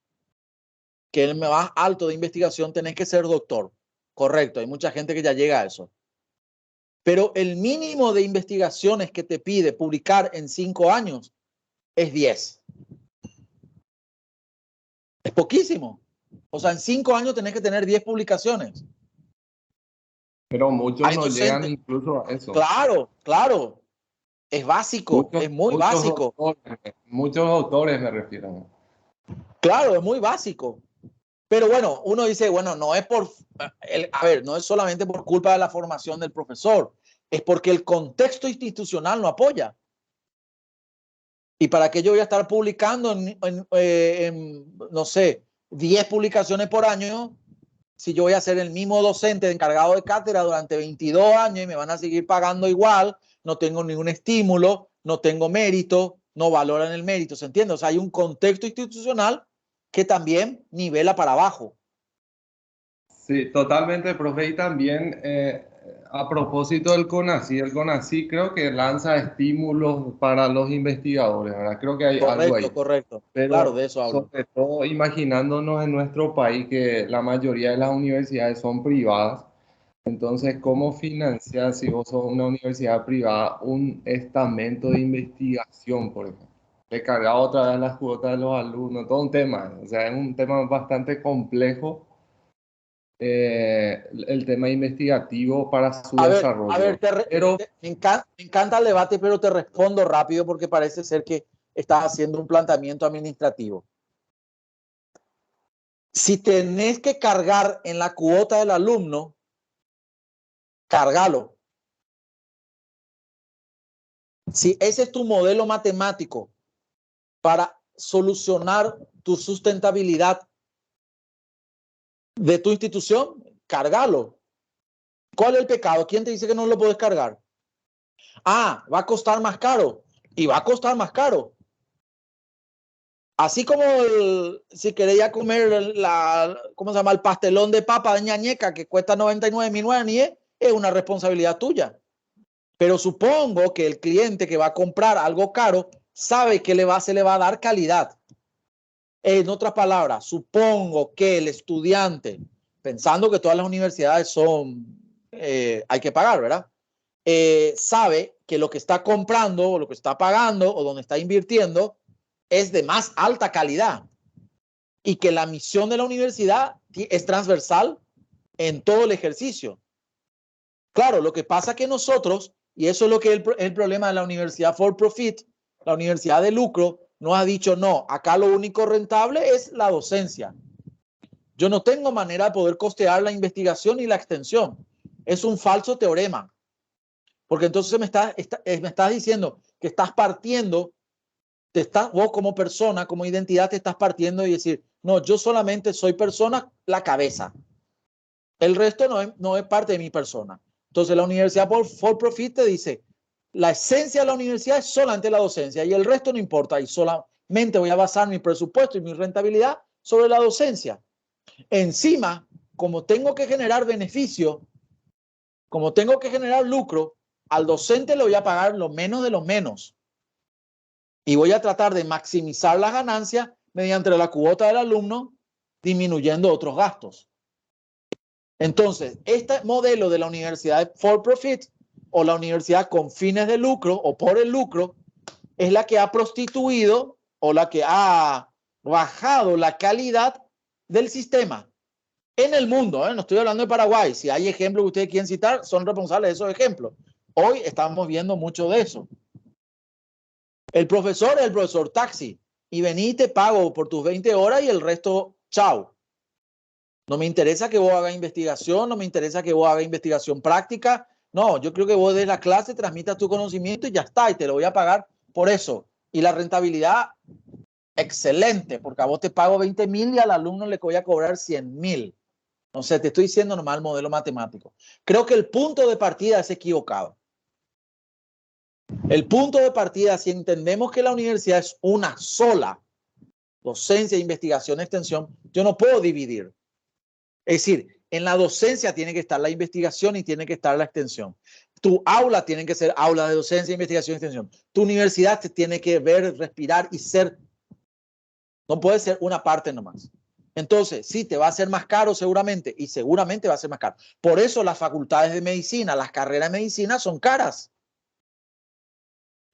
que es el más alto de investigación, tenés que ser doctor. Correcto, hay mucha gente que ya llega a eso. Pero el mínimo de investigaciones que te pide publicar en 5 años es 10. Es poquísimo. O sea, en 5 años tenés que tener 10 publicaciones. Pero muchos Hay no docentes. llegan incluso a eso. Claro, claro. Es básico, es muy básico. Muchos autores me refiero. Claro, es muy básico. Pero bueno, uno dice, bueno, no es por, a ver, no es solamente por culpa de la formación del profesor, es porque el contexto institucional no apoya. ¿Y para qué yo voy a estar publicando no sé, 10 publicaciones por año si yo voy a ser el mismo docente encargado de cátedra durante 22 años y me van a seguir pagando igual? No tengo ningún estímulo, no tengo mérito, no valoran el mérito, ¿se entiende? O sea, hay un contexto institucional que también nivela para abajo. Sí, totalmente, profe. Y también a propósito del CONACYT, el CONACYT creo que lanza estímulos para los investigadores, ¿verdad? Creo que hay algo ahí. Correcto. Pero Claro, de eso hablo. sobre todo imaginándonos en nuestro país que la mayoría de las universidades son privadas. Entonces, ¿cómo financias, si vos sos una universidad privada, un estamento de investigación, por ejemplo? Recargar otra vez las cuotas de los alumnos, todo un tema. O sea, es un tema bastante complejo, el tema investigativo para su desarrollo. A ver, me encanta el debate, pero te respondo rápido porque parece ser que estás haciendo un planteamiento administrativo. Si tenés que cargar en la cuota del alumno, cárgalo. Si ese es tu modelo matemático para solucionar tu sustentabilidad de tu institución, cárgalo. ¿Cuál es el pecado? ¿Quién te dice que no lo puedes cargar? Ah, va a costar más caro. Y va a costar más caro. Así como si quería comer ¿cómo se llama? El pastelón de papa de ñañeca que cuesta 99.000 guaraníes, es una responsabilidad tuya. Pero supongo que el cliente que va a comprar algo caro sabe que se le va a dar calidad. En otras palabras, supongo que el estudiante, pensando que todas las universidades hay que pagar, ¿verdad? Sabe que lo que está comprando o lo que está pagando o donde está invirtiendo es de más alta calidad y que la misión de la universidad es transversal en todo el ejercicio. Claro, lo que pasa es que nosotros, y eso es lo que es el problema de la universidad for profit, la universidad de lucro, nos ha dicho, no, acá lo único rentable es la docencia. Yo no tengo manera de poder costear la investigación y la extensión. Es un falso teorema. Porque entonces me estás diciendo que estás partiendo, vos como persona, como identidad, te estás partiendo y decir, no, yo solamente soy persona, la cabeza. El resto no es parte de mi persona. Entonces la universidad for profit te dice, la esencia de la universidad es solamente la docencia y el resto no importa y solamente voy a basar mi presupuesto y mi rentabilidad sobre la docencia. Encima, como tengo que generar beneficio, como tengo que generar lucro, al docente le voy a pagar lo menos de lo menos. Y voy a tratar de maximizar las ganancias mediante la cuota del alumno, disminuyendo otros gastos. Entonces, este modelo de la universidad for profit o la universidad con fines de lucro o por el lucro es la que ha prostituido o la que ha bajado la calidad del sistema en el mundo. No estoy hablando de Paraguay. Si hay ejemplos que ustedes quieren citar, son responsables de esos ejemplos. Hoy estamos viendo mucho de eso. El profesor es el profesor taxi y vení y te pago por tus 20 horas y el resto, chao. No me interesa que vos hagas investigación, no me interesa que vos hagas investigación práctica. No, yo creo que vos des la clase, transmitas tu conocimiento y ya está, y te lo voy a pagar por eso. Y la rentabilidad, excelente, porque a vos te pago 20.000 y al alumno le voy a cobrar 100.000. No sé, te estoy diciendo nomás el modelo matemático. Creo que el punto de partida es equivocado. El punto de partida, si entendemos que la universidad es una sola, docencia, investigación, extensión, yo no puedo dividir. Es decir, en la docencia tiene que estar la investigación y tiene que estar la extensión. Tu aula tiene que ser aula de docencia, investigación y extensión. Tu universidad te tiene que ver, respirar y ser. No puede ser una parte nomás. Entonces, sí, te va a ser más caro seguramente y seguramente va a ser más caro. Por eso las facultades de medicina, las carreras de medicina son caras.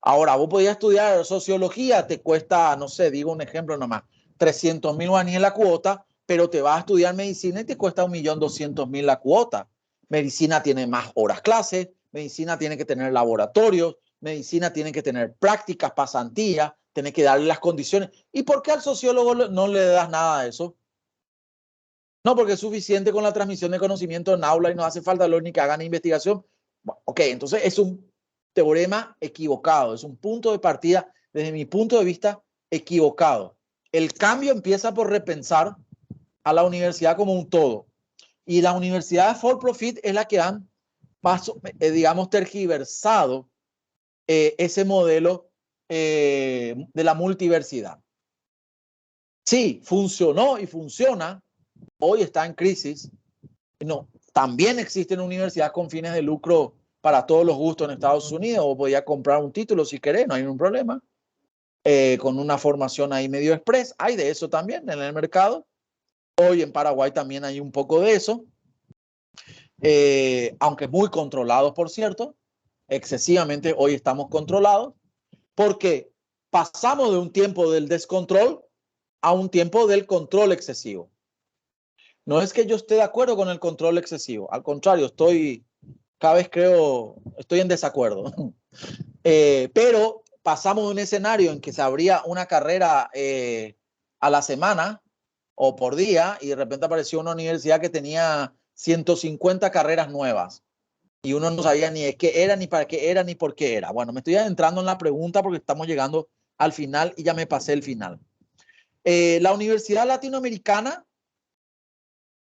Ahora, vos podías estudiar sociología, te cuesta, no sé, digo un ejemplo nomás, 300.000 guaraníes la cuota, pero te vas a estudiar medicina y te cuesta 1.200.000 la cuota. Medicina tiene más horas clases, medicina tiene que tener laboratorios, medicina tiene que tener prácticas, pasantías, tiene que darle las condiciones. ¿Y por qué al sociólogo no le das nada de eso? No, porque es suficiente con la transmisión de conocimiento en aula y no hace falta lo ni que hagan investigación. Bueno, ok, entonces es un teorema equivocado, es un punto de partida, desde mi punto de vista, equivocado. El cambio empieza por repensar a la universidad como un todo. Y las universidades for profit es la que han, digamos, tergiversado ese modelo de la multiversidad. Sí, funcionó y funciona. Hoy está en crisis. No, también existen universidades con fines de lucro para todos los gustos en Estados Unidos. O podía comprar un título si querés, no hay ningún problema. Con una formación ahí medio express. Hay de eso también en el mercado. Hoy en Paraguay también hay un poco de eso. Aunque muy controlados, por cierto. Excesivamente hoy estamos controlados. Porque pasamos de un tiempo del descontrol a un tiempo del control excesivo. No es que yo esté de acuerdo con el control excesivo. Al contrario, cada vez estoy en desacuerdo. Pero pasamos de un escenario en que se abría una carrera a la semana o por día y de repente apareció una universidad que tenía 150 carreras nuevas y uno no sabía ni de qué era, ni para qué era, ni por qué era. Bueno, me estoy adentrando en la pregunta porque estamos llegando al final y ya me pasé el final. La Universidad Latinoamericana,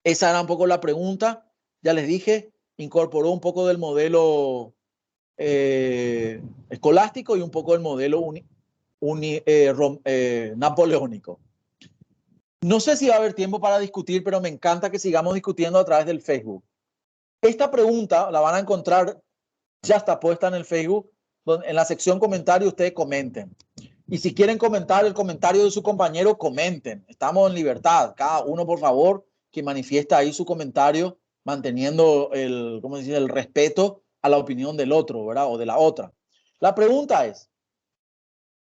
esa era un poco la pregunta, ya les dije, incorporó un poco del modelo escolástico y un poco del modelo napoleónico. No sé si va a haber tiempo para discutir, pero me encanta que sigamos discutiendo a través del Facebook. Esta pregunta la van a encontrar, ya está puesta en el Facebook, donde en la sección comentarios ustedes comenten. Y si quieren comentar el comentario de su compañero, comenten. Estamos en libertad. Cada uno, por favor, que manifiesta ahí su comentario, manteniendo el respeto a la opinión del otro, ¿verdad? O de la otra. La pregunta es,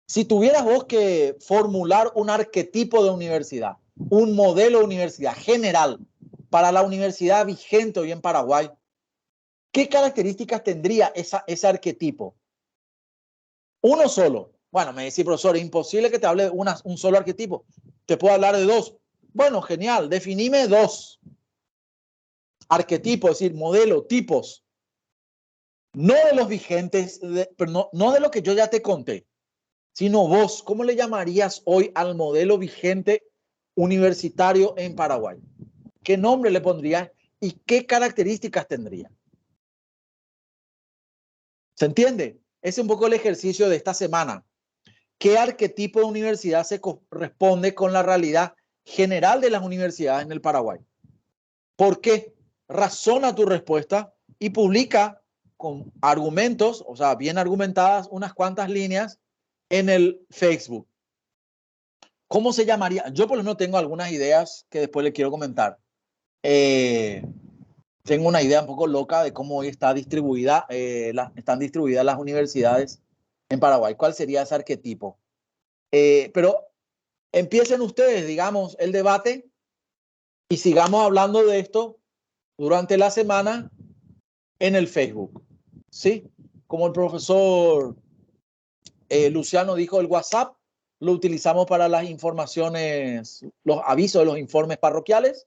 si tuvieras vos que formular un arquetipo de universidad, un modelo de universidad general para la universidad vigente hoy en Paraguay, ¿qué características tendría ese arquetipo? Uno solo. Bueno, me decís, profesor, es imposible que te hable de un solo arquetipo. Te puedo hablar de dos. Bueno, genial. Definime dos arquetipos, es decir, modelo, tipos. No de los vigentes, pero no de lo que yo ya te conté, sino vos, ¿cómo le llamarías hoy al modelo vigente universitario en Paraguay? ¿Qué nombre le pondrías y qué características tendría? ¿Se entiende? Ese es un poco el ejercicio de esta semana. ¿Qué arquetipo de universidad se corresponde con la realidad general de las universidades en el Paraguay? ¿Por qué? Razona tu respuesta y publica con argumentos, o sea, bien argumentadas, unas cuantas líneas en el Facebook. ¿Cómo se llamaría? Yo por lo menos tengo algunas ideas que después le quiero comentar. Tengo una idea un poco loca de cómo hoy están distribuidas las universidades en Paraguay. ¿Cuál sería ese arquetipo? Pero empiecen ustedes, digamos, el debate y sigamos hablando de esto durante la semana en el Facebook. ¿Sí? Como el profesor Luciano dijo, el WhatsApp lo utilizamos para las informaciones, los avisos de los informes parroquiales.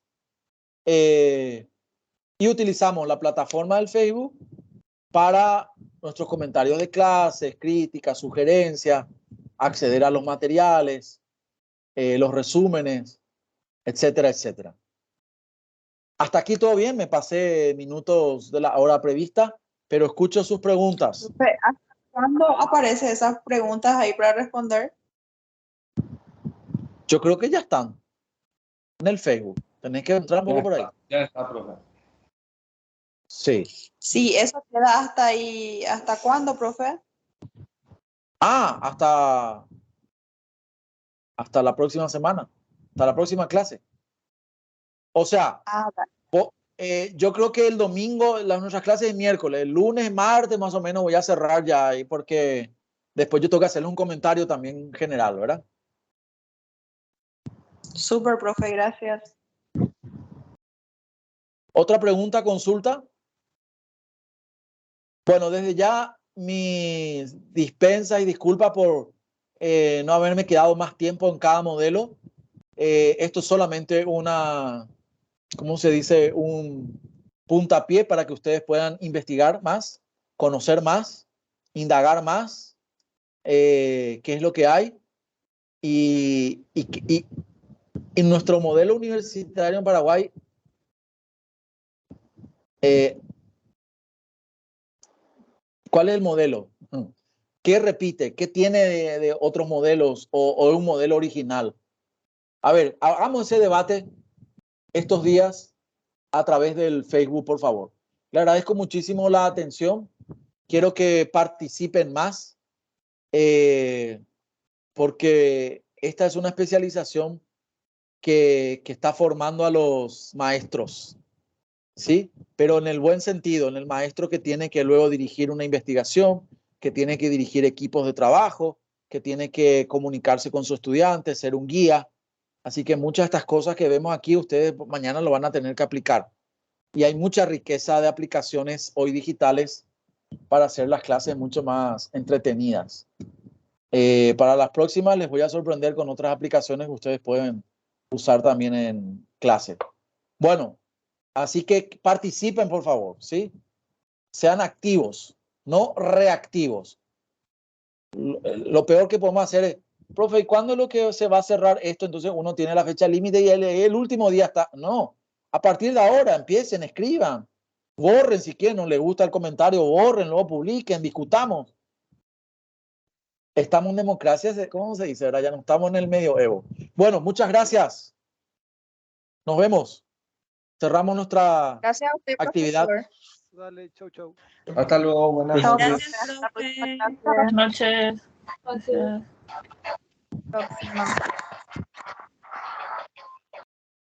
Y utilizamos la plataforma del Facebook para nuestros comentarios de clases, críticas, sugerencias, acceder a los materiales, los resúmenes, etcétera, etcétera. Hasta aquí todo bien, me pasé minutos de la hora prevista, pero escucho sus preguntas. ¿Cuándo aparecen esas preguntas ahí para responder? Yo creo que ya están en el Facebook. Tenés que entrar un poco por ahí. Ya está, profe. Sí. Sí, eso queda hasta ahí. ¿Hasta cuándo, profe? Hasta la próxima semana, hasta la próxima clase. O sea, yo creo que el domingo, nuestras clases es miércoles, el lunes, martes más o menos voy a cerrar ya ahí porque después yo tengo que hacerle un comentario también general, ¿verdad? Súper, profe, gracias. ¿Otra pregunta, consulta? Bueno, desde ya mis dispensas y disculpas por no haberme quedado más tiempo en cada modelo. Esto es solamente ¿cómo se dice? Un puntapié para que ustedes puedan investigar más, conocer más, indagar más, qué es lo que hay. Y nuestro modelo universitario en Paraguay ¿cuál es el modelo? ¿Qué repite? ¿Qué tiene de otros modelos o un modelo original? A ver, hagamos ese debate estos días a través del Facebook, por favor. Le agradezco muchísimo la atención. Quiero que participen más porque esta es una especialización que está formando a los maestros, ¿sí? Pero en el buen sentido, en el maestro que tiene que luego dirigir una investigación, que tiene que dirigir equipos de trabajo, que tiene que comunicarse con sus estudiantes, ser un guía. Así que muchas de estas cosas que vemos aquí, ustedes mañana lo van a tener que aplicar. Y hay mucha riqueza de aplicaciones hoy digitales para hacer las clases mucho más entretenidas. Para las próximas les voy a sorprender con otras aplicaciones que ustedes pueden usar también en clase. Bueno, así que participen, por favor, ¿sí? Sean activos, no reactivos. Lo peor que podemos hacer es, profe, ¿y cuándo es lo que se va a cerrar esto? Entonces uno tiene la fecha límite y el último día está. No, a partir de ahora empiecen, escriban, borren si quieren, no les gusta el comentario, borren, luego publiquen, discutamos. Estamos en democracia, ¿cómo se dice? Ahora ya no estamos en el medioevo. Bueno, muchas gracias. Nos vemos. Cerramos nuestra Gracias a usted, actividad. profesor. Dale, chau, chau. Hasta luego, buenas Chao, noches. profe. Buenas noches. Gracias. Próxima.